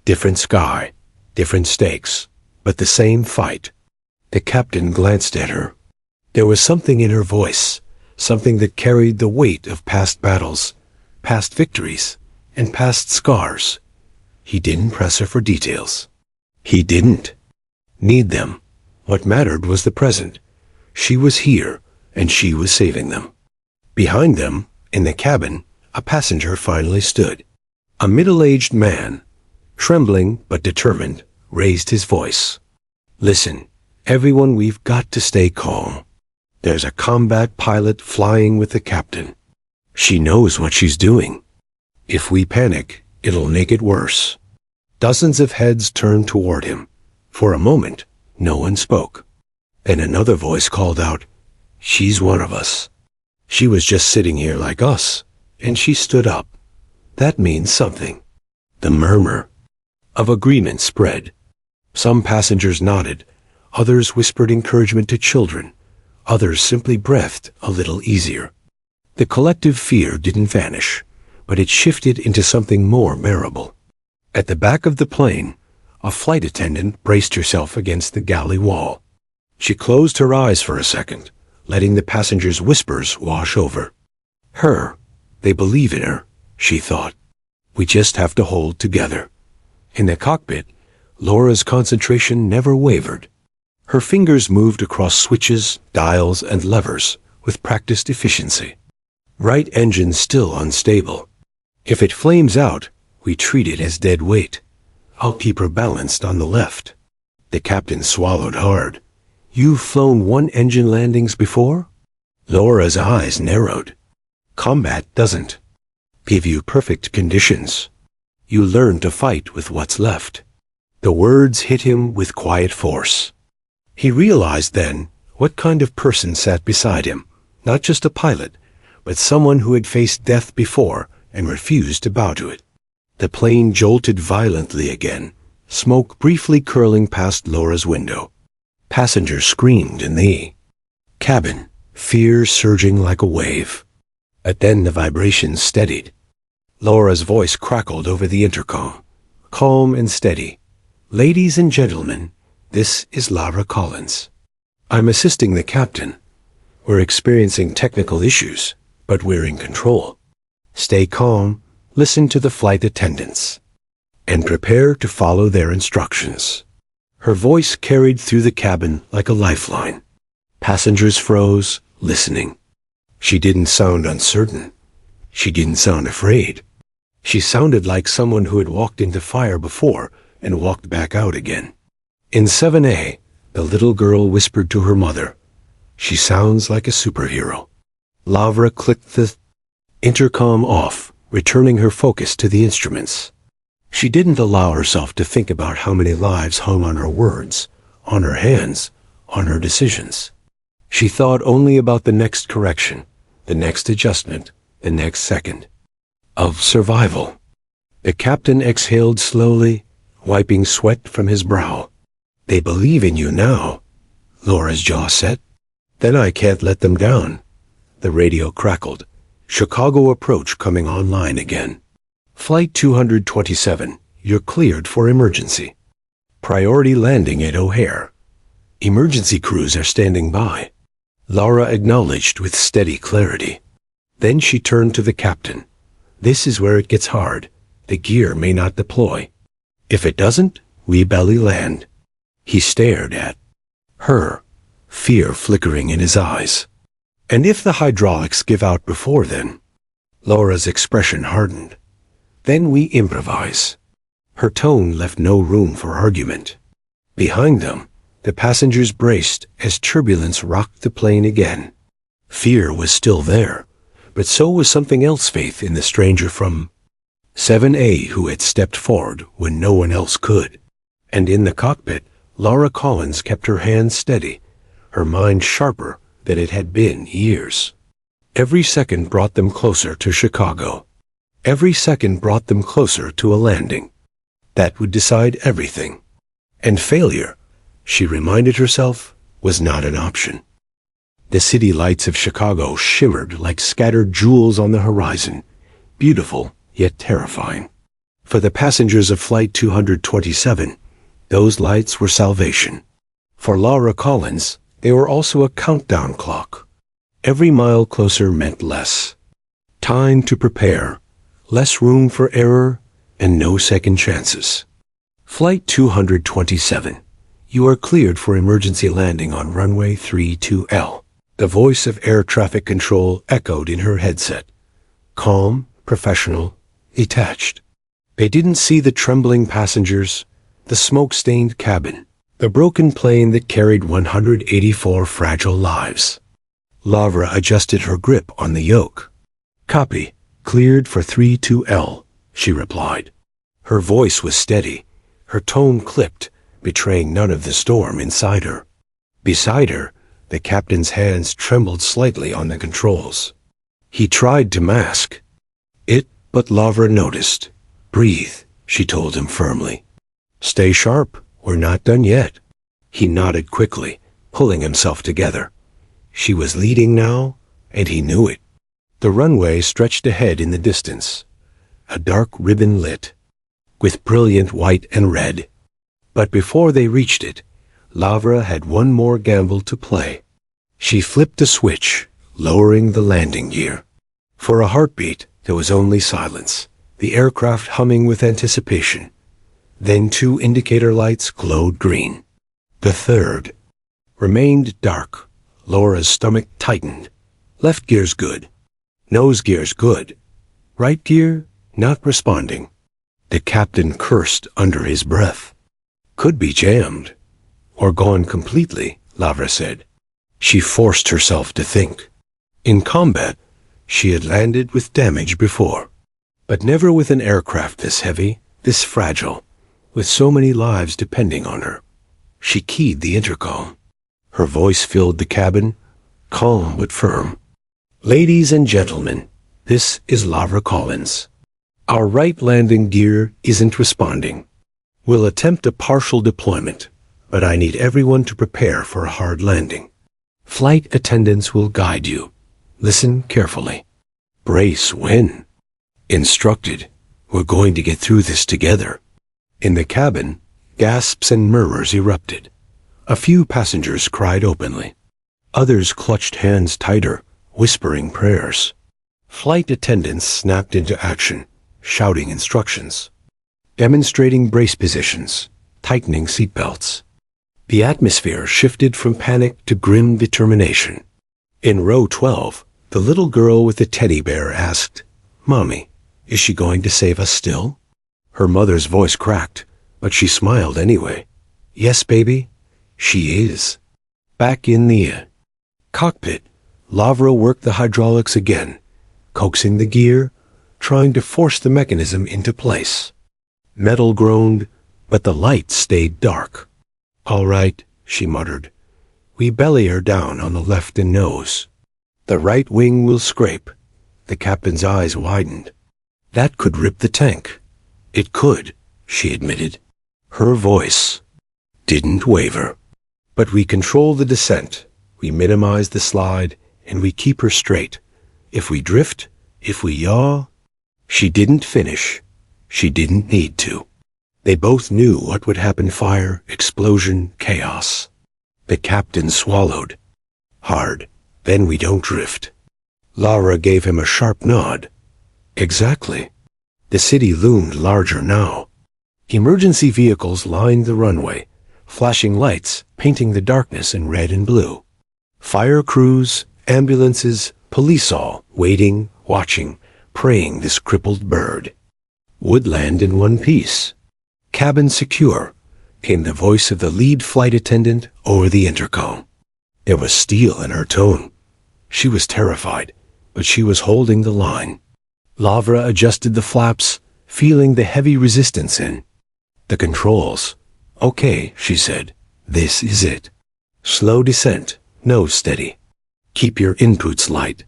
Different sky, different stakes, but the same fight." The captain glanced at her. There was something in her voice, something that carried the weight of past battles, past victories, and past scars. He didn't press her for details. He didn't need them. What mattered was the present. She was here, and she was saving them. Behind them, in the cabin, a passenger finally stood. A middle-aged man, trembling but determined, raised his voice. "Listen, everyone, we've got to stay calm. There's a combat pilot flying with the captain. She knows what she's doing. If we panic, it'll make it worse." Dozens of heads turned toward him. For a moment, no one spoke. Then another voice called out, "She's one of us. She was just sitting here like us, and she stood up. That means something." The murmur of agreement spread. Some passengers nodded, others whispered encouragement to children, others simply breathed a little easier. The collective fear didn't vanish, but it shifted into something more bearable. At the back of the plane, a flight attendant braced herself against the galley wall. She closed her eyes for a second, letting the passengers' whispers wash over. Her, they believe in her, she thought. We just have to hold together. In the cockpit, Laura's concentration never wavered. Her fingers moved across switches, dials, and levers with practiced efficiency. Right engine still unstable. If it flames out, we treat it as dead weight. I'll keep her balanced on the left. The captain swallowed hard. You've flown one-engine landings before? Laura's eyes narrowed. Combat doesn't give you perfect conditions. You learn to fight with what's left. The words hit him with quiet force. He realized then what kind of person sat beside him, not just a pilot, but someone who had faced death before and refused to bow to it. The plane jolted violently again, smoke briefly curling past Laura's window. Passengers screamed in the cabin, fear surging like a wave. But then the vibrations steadied. Laura's voice crackled over the intercom, calm and steady. "Ladies and gentlemen, this is Laura Collins. I'm assisting the captain. We're experiencing technical issues, but we're in control. Stay calm, listen to the flight attendants, and prepare to follow their instructions." Her voice carried through the cabin like a lifeline. Passengers froze, listening. She didn't sound uncertain. She didn't sound afraid. She sounded like someone who had walked into fire before and walked back out again. In 7A, the little girl whispered to her mother, "She sounds like a superhero." Laura clicked the intercom off, returning her focus to the instruments. She didn't allow herself to think about how many lives hung on her words, on her hands, on her decisions. She thought only about the next correction, the next adjustment, the next second of survival. The captain exhaled slowly, wiping sweat from his brow. "They believe in you now," Laura's jaw set. "Then I can't let them down." The radio crackled. Chicago approach coming online again. "Flight 227, you're cleared for emergency. Priority landing at O'Hare. Emergency crews are standing by." Laura acknowledged with steady clarity. Then she turned to the captain. "This is where it gets hard. The gear may not deploy. If it doesn't, we belly land." He stared at her, fear flickering in his eyes. "And if the hydraulics give out before then?" Laura's expression hardened. "Then we improvise." Her tone left no room for argument. Behind them, the passengers braced as turbulence rocked the plane again. Fear was still there, but so was something else, faith in the stranger from 7A who had stepped forward when no one else could. And in the cockpit, Laura Collins kept her hands steady, her mind sharper than it had been years. Every second brought them closer to Chicago. Every second brought them closer to a landing. That would decide everything. And failure, she reminded herself, was not an option. The city lights of Chicago shimmered like scattered jewels on the horizon, beautiful yet terrifying. For the passengers of Flight 227, those lights were salvation. For Laura Collins, they were also a countdown clock. Every mile closer meant less time to prepare, less room for error, and no second chances. Flight 227. You are cleared for emergency landing on runway 32L. The voice of air traffic control echoed in her headset. Calm, professional, detached. They didn't see the trembling passengers, the smoke-stained cabin, the broken plane that carried 184 fragile lives. Laura adjusted her grip on the yoke. "Copy. Cleared for 32L, she replied. Her voice was steady, her tone clipped, betraying none of the storm inside her. Beside her, the captain's hands trembled slightly on the controls. He tried to mask it, but Laura noticed. "Breathe," she told him firmly. "Stay sharp, we're not done yet." He nodded quickly, pulling himself together. She was leading now, and he knew it. The runway stretched ahead in the distance, a dark ribbon lit, with brilliant white and red. But before they reached it, Laura had one more gamble to play. She flipped a switch, lowering the landing gear. For a heartbeat, there was only silence, the aircraft humming with anticipation. Then 2 indicator lights glowed green. The third remained dark. Laura's stomach tightened. Left gear's good. Nose gear's good. Right gear, not responding. The captain cursed under his breath. Could be jammed. Or gone completely, Laura said. She forced herself to think. In combat, She had landed with damage before, but never with an aircraft this heavy, this fragile, with so many lives depending on her. She keyed the intercom. Her voice filled the cabin, calm but firm. "Ladies and gentlemen, this is Lavra Collins. Our right landing gear isn't responding. We'll attempt a partial deployment, but I need everyone to prepare for a hard landing. Flight attendants will guide you. Listen carefully. Brace when instructed. We're going to get through this together." In the cabin, gasps and murmurs erupted. A few passengers cried openly. Others clutched hands tighter, whispering prayers. Flight attendants snapped into action, shouting instructions, demonstrating brace positions, tightening seatbelts. The atmosphere shifted from panic to grim determination. In row 12, the little girl with the teddy bear asked, "Mommy, is she going to save us still?" Her mother's voice cracked, but she smiled anyway. "Yes, baby, she is." Back in the cockpit, Lavra worked the hydraulics again, coaxing the gear, trying to force the mechanism into place. Metal groaned, but the light stayed dark. "All right," she muttered. "We belly her down on the left and nose. The right wing will scrape." The captain's eyes widened. "That could rip the tank." "It could," she admitted. Her voice didn't waver. "But we control the descent. We minimize the slide, and we keep her straight. If we drift, if we yaw—" She didn't finish. She didn't need to. They both knew what would happen: fire, explosion, chaos. The captain swallowed hard. "Then we don't drift." Lara gave him a sharp nod. "Exactly." The city loomed larger now. Emergency vehicles lined the runway, flashing lights painting the darkness in red and blue. Fire crews, ambulances, police all waiting, watching, praying this crippled bird would land in one piece. "Cabin secure," came the voice of the lead flight attendant over the intercom. There was steel in her tone. She was terrified, but she was holding the line. Lavra adjusted the flaps, feeling the heavy resistance in the controls. "Okay," she said. "This is it. Slow descent, nose steady. Keep your inputs light."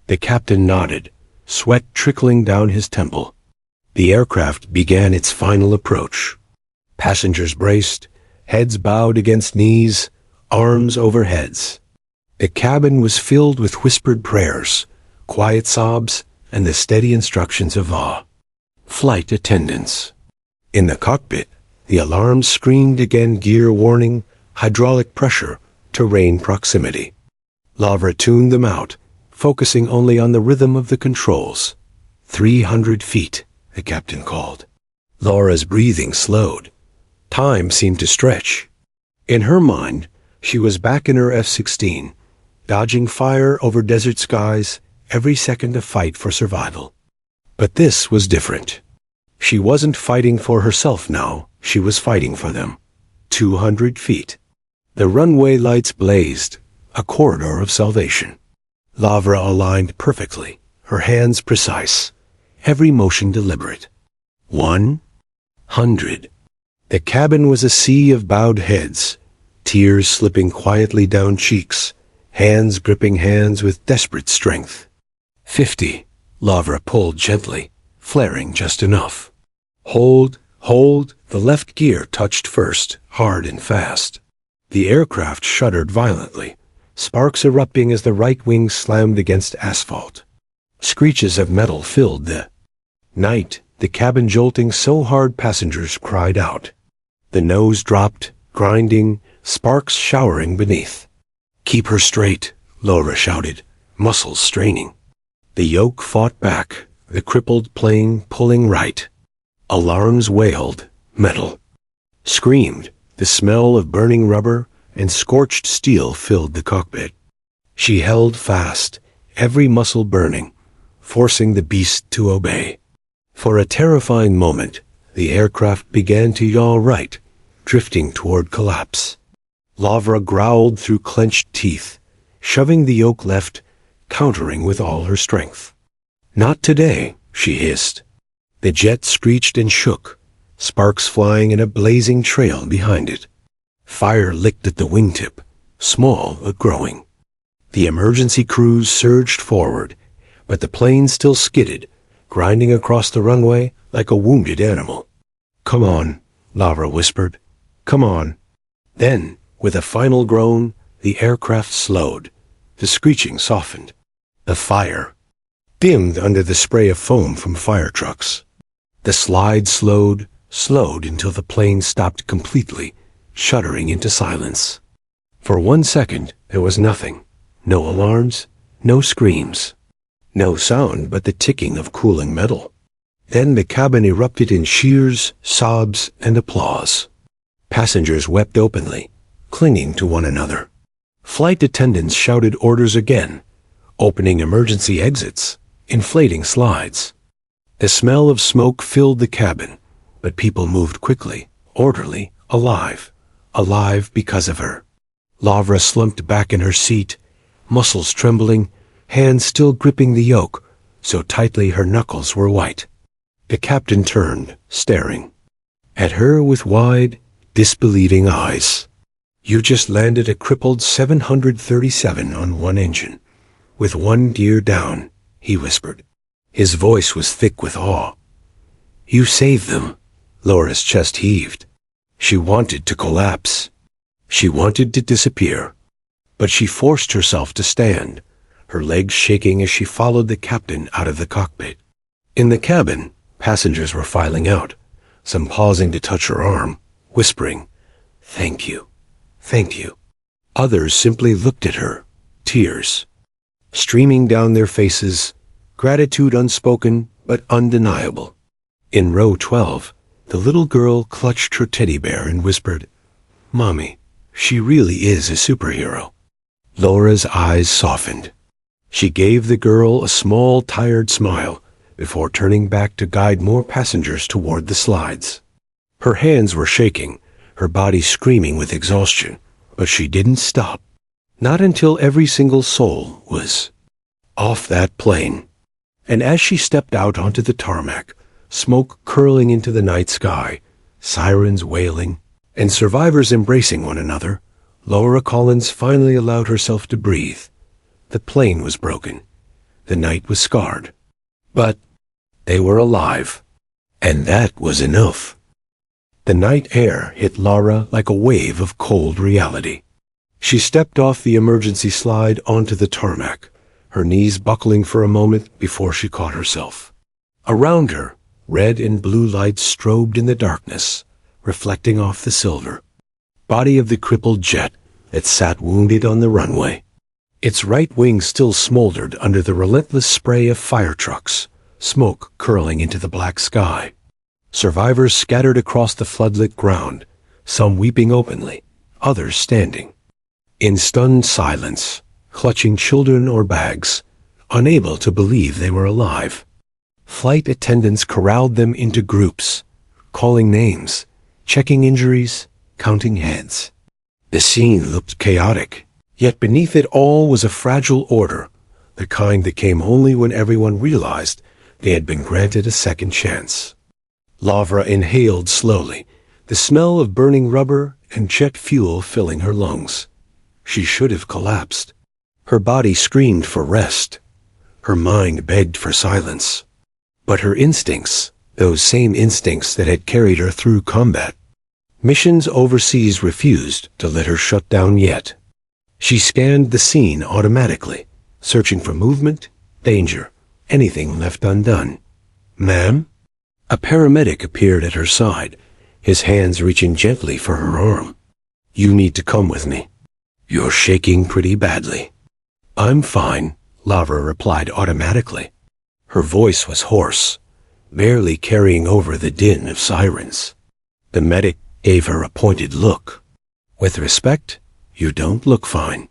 The captain nodded, sweat trickling down his temple. The aircraft began its final approach. Passengers braced, heads bowed against knees, arms over heads. The cabin was filled with whispered prayers, quiet sobs, and the steady instructions of flight attendants. In the cockpit, the alarms screamed again: gear warning, hydraulic pressure, terrain proximity. Lavra tuned them out, focusing only on the rhythm of the controls. 300 feet, the captain called. Laura's breathing slowed. Time seemed to stretch. In her mind, she was back in her F-16, dodging fire over desert skies, every second a fight for survival. But this was different. She wasn't fighting for herself now, she was fighting for them. 200 feet. The runway lights blazed, a corridor of salvation. Lavra aligned perfectly, her hands precise, every motion deliberate. 100. The cabin was a sea of bowed heads, tears slipping quietly down cheeks, hands gripping hands with desperate strength. 50. Lavra pulled gently, flaring just enough. Hold, hold, the left gear touched first, hard and fast. The aircraft shuddered violently, sparks erupting as the right wing slammed against asphalt. Screeches of metal filled the night, the cabin jolting so hard passengers cried out. The nose dropped, grinding, sparks showering beneath. "Keep her straight," Laura shouted, muscles straining. The yoke fought back, the crippled plane pulling right. Alarms wailed, metal screamed, the smell of burning rubber and scorched steel filled the cockpit. She held fast, every muscle burning, forcing the beast to obey. For a terrifying moment, the aircraft began to yaw right, drifting toward collapse. Lavra growled through clenched teeth, shoving the yoke left, countering with all her strength. "Not today," she hissed. The jet screeched and shook, sparks flying in a blazing trail behind it. Fire licked at the wingtip, small but growing. The emergency crews surged forward, but the plane still skidded, grinding across the runway like a wounded animal. "Come on," Lavra whispered. "Come on." Then, with a final groan, the aircraft slowed. The screeching softened. The fire dimmed under the spray of foam from fire trucks. The slide slowed until the plane stopped completely, shuddering into silence. For 1 second, there was nothing. No alarms, no screams. No sound but the ticking of cooling metal. Then the cabin erupted in cheers, sobs, and applause. Passengers wept openly, clinging to one another. Flight attendants shouted orders again, opening emergency exits, inflating slides. The smell of smoke filled the cabin, but people moved quickly, orderly, alive because of her. Lavra slumped back in her seat, muscles trembling, hands still gripping the yoke, so tightly her knuckles were white. The captain turned, staring at her with wide, disbelieving eyes. "You just landed a crippled 737 on one engine, with one gear down," he whispered. His voice was thick with awe. "You saved them." Laura's chest heaved. She wanted to collapse. She wanted to disappear. But she forced herself to stand, her legs shaking as she followed the captain out of the cockpit. In the cabin, passengers were filing out, some pausing to touch her arm, whispering, "Thank you, thank you." Others simply looked at her, tears streaming down their faces, gratitude unspoken but undeniable. In row 12, the little girl clutched her teddy bear and whispered, "Mommy, she really is a superhero." Laura's eyes softened. She gave the girl a small, tired smile before turning back to guide more passengers toward the slides. Her hands were shaking, her body screaming with exhaustion, but she didn't stop. Not until every single soul was off that plane. And as she stepped out onto the tarmac, smoke curling into the night sky, sirens wailing, and survivors embracing one another, Laura Collins finally allowed herself to breathe. The plane was broken. The night was scarred. But they were alive. And that was enough. The night air hit Laura like a wave of cold reality. She stepped off the emergency slide onto the tarmac, her knees buckling for a moment before she caught herself. Around her, red and blue lights strobed in the darkness, reflecting off the silver body of the crippled jet that sat wounded on the runway. Its right wing still smoldered under the relentless spray of fire trucks, smoke curling into the black sky. Survivors scattered across the floodlit ground, some weeping openly, others standing in stunned silence, clutching children or bags, unable to believe they were alive. Flight attendants corralled them into groups, calling names, checking injuries, counting heads. The scene looked chaotic, yet beneath it all was a fragile order, the kind that came only when everyone realized they had been granted a second chance. Lavra inhaled slowly, the smell of burning rubber and jet fuel filling her lungs. She should have collapsed. Her body screamed for rest. Her mind begged for silence. But her instincts, those same instincts that had carried her through combat, missions overseas, refused to let her shut down yet. She scanned the scene automatically, searching for movement, danger, anything left undone. "Ma'am?" A paramedic appeared at her side, his hands reaching gently for her arm. "You need to come with me. You're shaking pretty badly." "I'm fine," Lavra replied automatically. Her voice was hoarse, barely carrying over the din of sirens. The medic gave her a pointed look. "With respect, you don't look fine."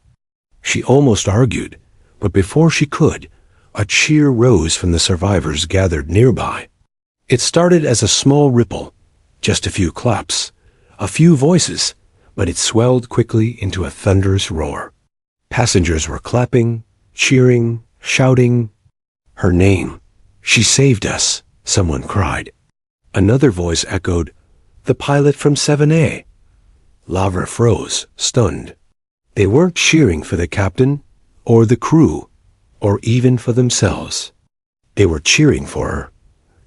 She almost argued, but before she could, a cheer rose from the survivors gathered nearby. It started as a small ripple, just a few claps, a few voices, but it swelled quickly into a thunderous roar. Passengers were clapping, cheering, shouting her name. "She saved us," someone cried. Another voice echoed, "The pilot from 7A." Lavra froze, stunned. They weren't cheering for the captain, or the crew, or even for themselves. They were cheering for her.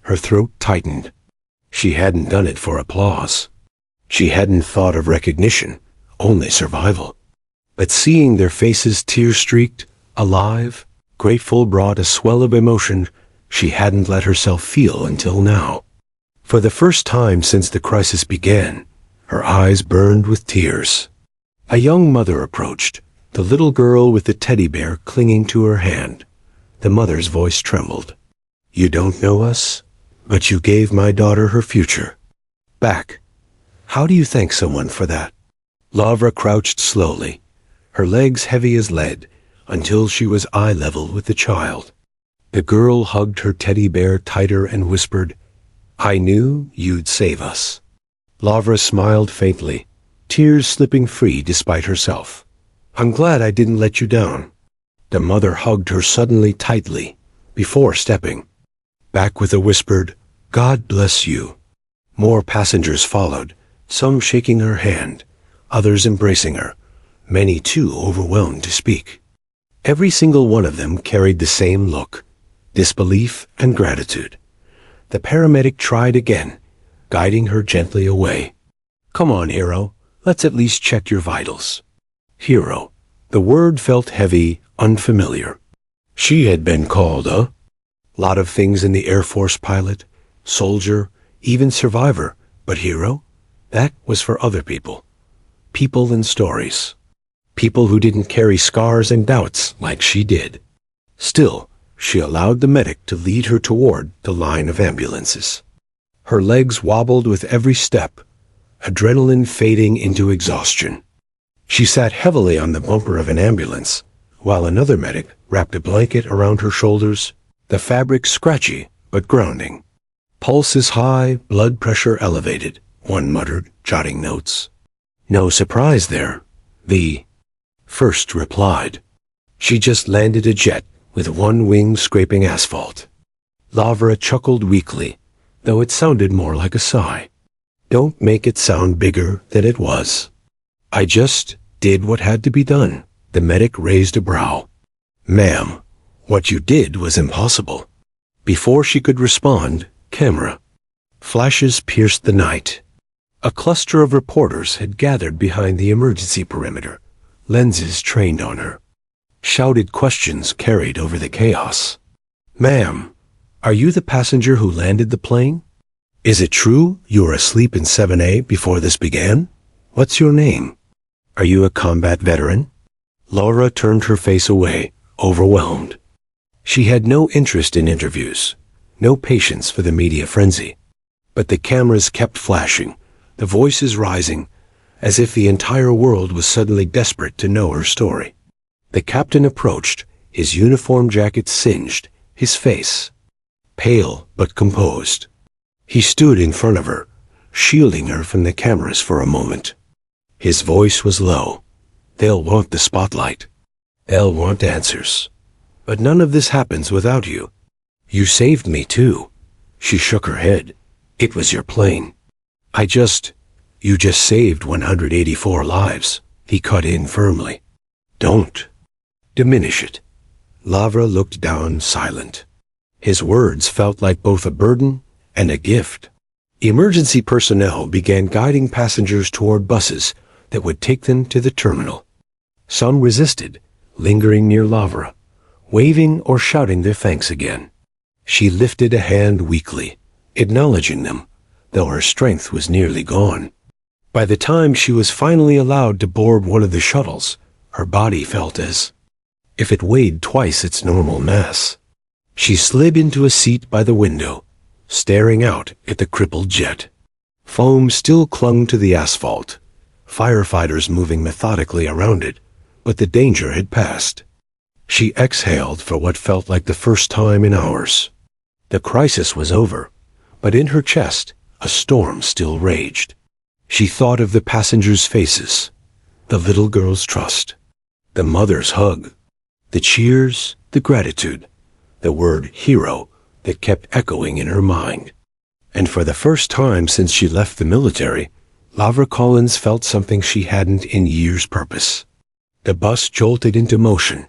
Her throat tightened. She hadn't done it for applause. She hadn't thought of recognition, only survival. But seeing their faces tear-streaked, alive, grateful brought a swell of emotion she hadn't let herself feel until now. For the first time since the crisis began, her eyes burned with tears. A young mother approached, the little girl with the teddy bear clinging to her hand. The mother's voice trembled. "You don't know us, but you gave my daughter her future back. How do you thank someone for that?" Lavra crouched slowly, her legs heavy as lead, until she was eye level with the child. The girl hugged her teddy bear tighter and whispered, "I knew you'd save us." Lavra smiled faintly, tears slipping free despite herself. "I'm glad I didn't let you down." The mother hugged her suddenly tightly, before stepping back with a whispered, "God bless you." More passengers followed, some shaking her hand, others embracing her, many too overwhelmed to speak. Every single one of them carried the same look, disbelief and gratitude. The paramedic tried again, guiding her gently away. "Come on, Hero, let's at least check your vitals." Hero. The word felt heavy, unfamiliar. She had been called a lot of things in the Air Force: pilot, soldier, even survivor, but hero? That was for other people. People and stories. People who didn't carry scars and doubts like she did. Still, she allowed the medic to lead her toward the line of ambulances. Her legs wobbled with every step, adrenaline fading into exhaustion. She sat heavily on the bumper of an ambulance, while another medic wrapped a blanket around her shoulders, the fabric scratchy but grounding. "Pulses high, blood pressure elevated," one muttered, jotting notes. "No surprise there," the first replied. "She just landed a jet with one wing scraping asphalt." Lavra chuckled weakly, though it sounded more like a sigh. "Don't make it sound bigger than it was." "I just did what had to be done." The medic raised a brow. "Ma'am, what you did was impossible." Before she could respond, camera flashes pierced the night. A cluster of reporters had gathered behind the emergency perimeter, lenses trained on her. Shouted questions carried over the chaos. "Ma'am, are you the passenger who landed the plane? Is it true you were asleep in 7A before this began? What's your name? Are you a combat veteran?" Laura turned her face away, overwhelmed. She had no interest in interviews, no patience for the media frenzy. But the cameras kept flashing, the voices rising, as if the entire world was suddenly desperate to know her story. The captain approached, his uniform jacket singed, his face pale but composed. He stood in front of her, shielding her from the cameras for a moment. His voice was low. "They'll want the spotlight. They'll want answers. But none of this happens without you. You saved me too." She shook her head. "It was your plane. You just saved 184 lives." He cut in firmly. "Don't diminish it." Lavra looked down, silent. His words felt like both a burden and a gift. Emergency personnel began guiding passengers toward buses that would take them to the terminal. Some resisted, lingering near Lavra, waving or shouting their thanks again. She lifted a hand weakly, acknowledging them, though her strength was nearly gone. By the time she was finally allowed to board one of the shuttles, her body felt as if it weighed twice its normal mass. She slid into a seat by the window, staring out at the crippled jet. Foam still clung to the asphalt, firefighters moving methodically around it, but the danger had passed. She exhaled for what felt like the first time in hours. The crisis was over, but in her chest, a storm still raged. She thought of the passengers' faces, the little girl's trust, the mother's hug, the cheers the gratitude, the word hero that kept echoing in her mind. And for the first time since she left the military, Lavra Collins felt something she hadn't in years. Purpose. The bus jolted into motion,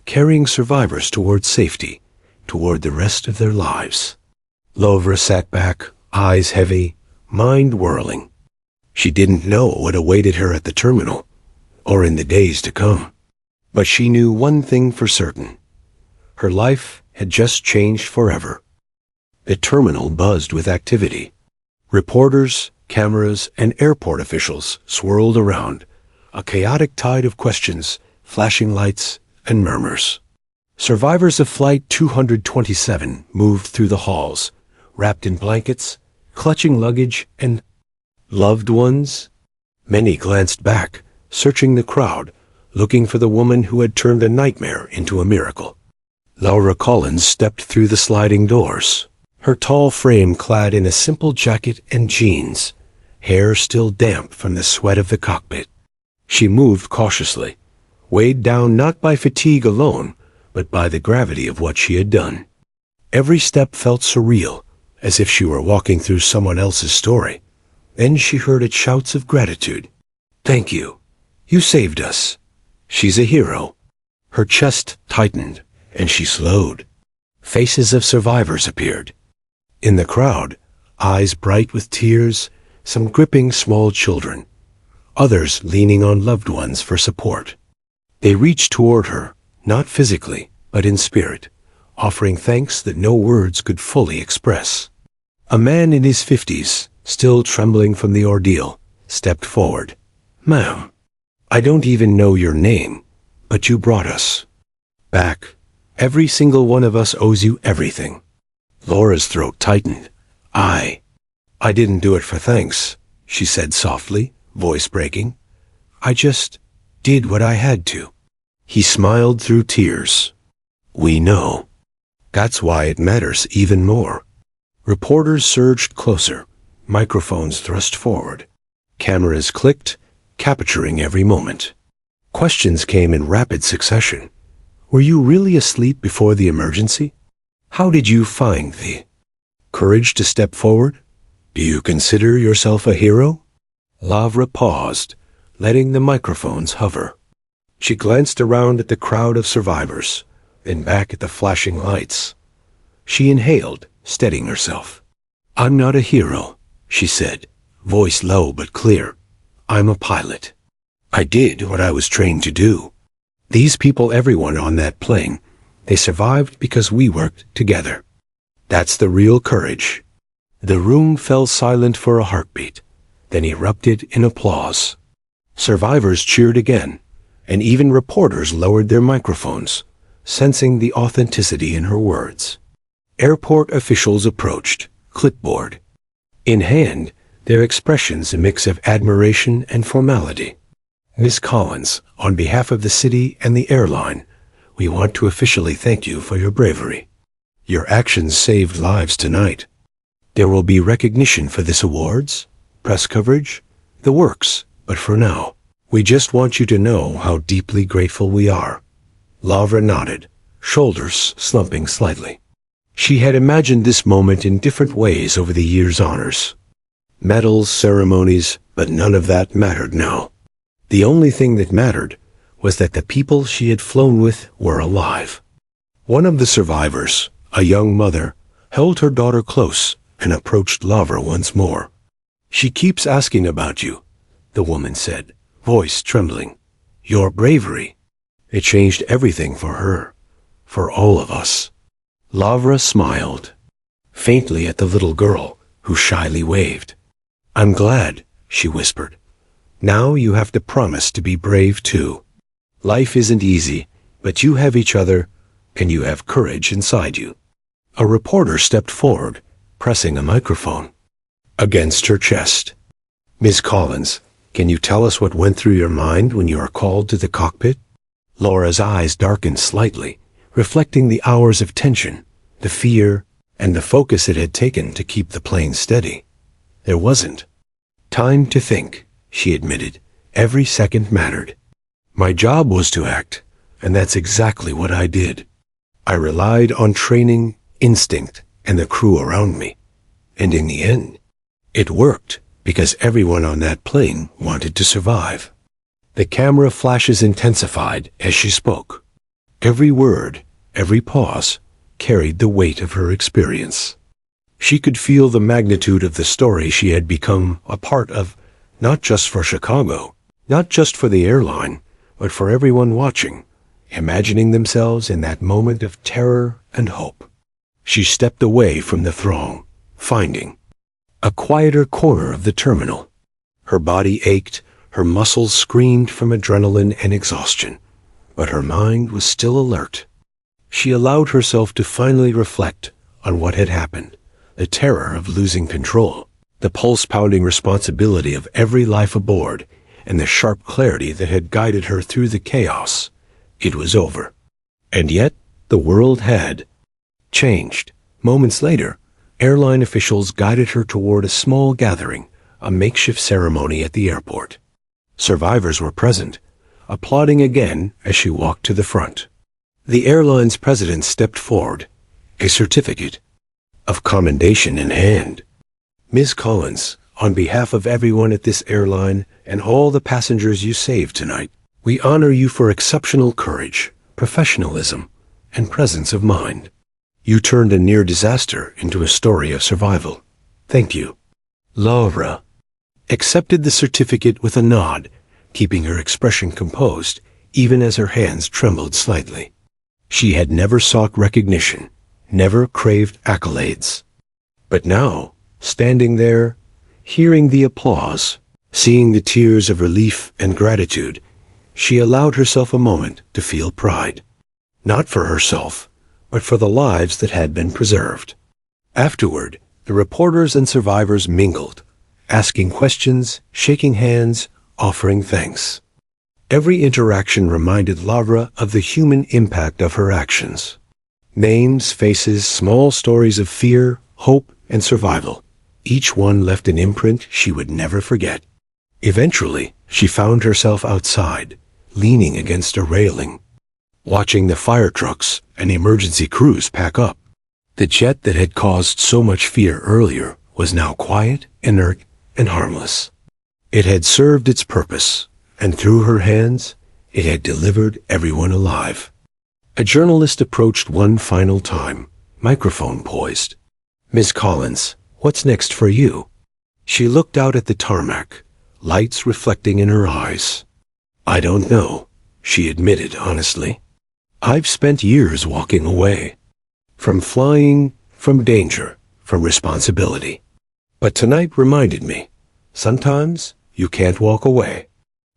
carrying survivors toward safety, toward the rest of their lives. Lavra sat back, eyes heavy, mind whirling. She didn't know what awaited her at the terminal, or in the days to come. But she knew one thing for certain. Her life had just changed forever. The terminal buzzed with activity. Reporters, cameras, and airport officials swirled around, a chaotic tide of questions, flashing lights, and murmurs. Survivors of Flight 227 moved through the halls, wrapped in blankets, clutching luggage, and loved ones. Many glanced back, searching the crowd, looking for the woman who had turned a nightmare into a miracle. Lavra Collins stepped through the sliding doors, her tall frame clad in a simple jacket and jeans, hair still damp from the sweat of the cockpit. She moved cautiously, weighed down not by fatigue alone, but by the gravity of what she had done. Every step felt surreal, as if she were walking through someone else's story. Then she heard its shouts of gratitude. "Thank you. You saved us. She's a hero." Her chest tightened, and she slowed. Faces of survivors appeared. In the crowd, eyes bright with tears, some gripping small children, others leaning on loved ones for support. They reached toward her, not physically, but in spirit, offering thanks that no words could fully express. A man in his 50s, still trembling from the ordeal, stepped forward. "Ma'am, I don't even know your name, but you brought us back. Every single one of us owes you everything." Laura's throat tightened. I didn't do it for thanks," she said softly, voice breaking. "I just did what I had to." He smiled through tears. "We know. That's why it matters even more." Reporters surged closer, microphones thrust forward. Cameras clicked, capturing every moment. Questions came in rapid succession. Were you really asleep before the emergency? How did you find the courage to step forward? Do you consider yourself a hero? Lavra paused, letting the microphones hover. She glanced around at the crowd of survivors, then back at the flashing lights. She inhaled, steadying herself. "I'm not a hero," she said, voice low but clear. "I'm a pilot. I did what I was trained to do. These people, everyone on that plane, they survived because we worked together. That's the real courage." The room fell silent for a heartbeat, then erupted in applause. Survivors cheered again, and even reporters lowered their microphones, sensing the authenticity in her words. Airport officials approached, clipboard in hand, their expressions a mix of admiration and formality. "Miss Collins, on behalf of the city and the airline, we want to officially thank you for your bravery. Your actions saved lives tonight. There will be recognition for this awards, press coverage, the works, but for now, we just want you to know how deeply grateful we are." Lavra nodded, shoulders slumping slightly. She had imagined this moment in different ways over the year's honors. Medals, ceremonies, but none of that mattered now. The only thing that mattered was that the people she had flown with were alive. One of the survivors, a young mother, held her daughter close and approached Lavra once more. "She keeps asking about you," the woman said, voice trembling. "Your bravery. It changed everything for her, for all of us." Lavra smiled, faintly at the little girl, who shyly waved. "I'm glad," she whispered. "Now you have to promise to be brave too. Life isn't easy, but you have each other, and you have courage inside you." A reporter stepped forward, pressing a microphone against her chest. "Miss Collins, can you tell us what went through your mind when you were called to the cockpit?" Laura's eyes darkened slightly, reflecting the hours of tension, the fear, and the focus it had taken to keep the plane steady. There wasn't time to think, she admitted. Every second mattered. "My job was to act, and that's exactly what I did." I relied on training, instinct, and the crew around me. And in the end, it worked because everyone on that plane wanted to survive. The camera flashes intensified as she spoke. Every word, every pause, carried the weight of her experience. She could feel the magnitude of the story she had become a part of, not just for Chicago, not just for the airline, but for everyone watching, imagining themselves in that moment of terror and hope. She stepped away from the throng, finding a quieter corner of the terminal. Her body ached, her muscles screamed from adrenaline and exhaustion, but her mind was still alert. She allowed herself to finally reflect on what had happened, the terror of losing control, the pulse-pounding responsibility of every life aboard, and the sharp clarity that had guided her through the chaos. It was over. And yet, the world had changed. Moments later, airline officials guided her toward a small gathering, a makeshift ceremony at the airport. Survivors were present, applauding again as she walked to the front. The airline's president stepped forward, a certificate of commendation in hand. Ms. Collins, on behalf of everyone at this airline and all the passengers you saved tonight, we honor you for exceptional courage, professionalism, and presence of mind. You turned a near disaster into a story of survival. Thank you. Laura accepted the certificate with a nod, keeping her expression composed, even as her hands trembled slightly. She had never sought recognition, never craved accolades. But now, standing there, hearing the applause, seeing the tears of relief and gratitude, she allowed herself a moment to feel pride. Not for herself, but for the lives that had been preserved. Afterward, the reporters and survivors mingled, asking questions, shaking hands, offering thanks. Every interaction reminded Laura of the human impact of her actions. Names, faces, small stories of fear, hope, and survival. Each one left an imprint she would never forget. Eventually, she found herself outside, leaning against a railing, watching the fire trucks and emergency crews pack up. The jet that had caused so much fear earlier was now quiet, inert, and harmless. It had served its purpose, and through her hands, it had delivered everyone alive. A journalist approached one final time, microphone poised. "Miss Collins, what's next for you?" She looked out at the tarmac, lights reflecting in her eyes. "I don't know," she admitted honestly. "I've spent years walking away. From flying, from danger, from responsibility. But tonight reminded me, sometimes you can't walk away.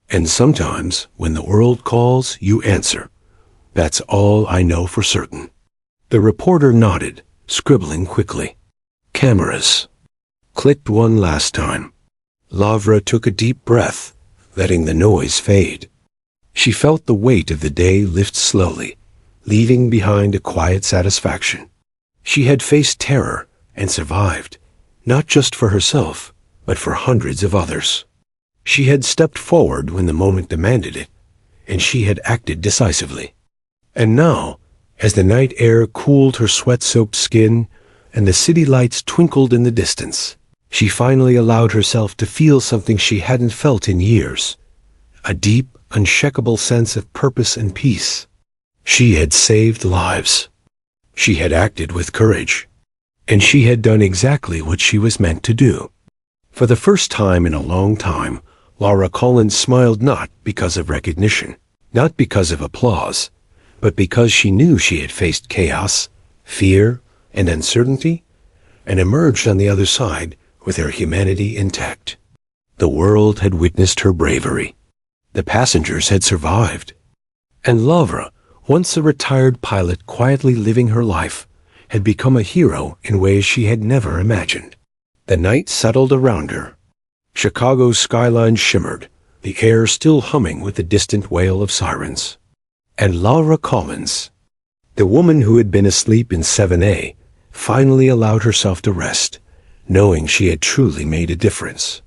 And sometimes, when the world calls, you answer. That's all I know for certain." The reporter nodded, scribbling quickly. Cameras clicked one last time. Laura took a deep breath, letting the noise fade. She felt the weight of the day lift slowly, leaving behind a quiet satisfaction. She had faced terror and survived, not just for herself, but for hundreds of others. She had stepped forward when the moment demanded it, and she had acted decisively. And now, as the night air cooled her sweat-soaked skin and the city lights twinkled in the distance, she finally allowed herself to feel something she hadn't felt in years, a deep, unshakable sense of purpose and peace. She had saved lives. She had acted with courage, and she had done exactly what she was meant to do. For the first time in a long time, Laura Collins smiled not because of recognition, not because of applause, but because she knew she had faced chaos, fear, and uncertainty, and emerged on the other side with her humanity intact. The world had witnessed her bravery. The passengers had survived. And Laura, once a retired pilot quietly living her life, had become a hero in ways she had never imagined. The night settled around her. Chicago's skyline shimmered, the air still humming with the distant wail of sirens. And Laura Collins, the woman who had been asleep in 7A, finally allowed herself to rest, knowing she had truly made a difference.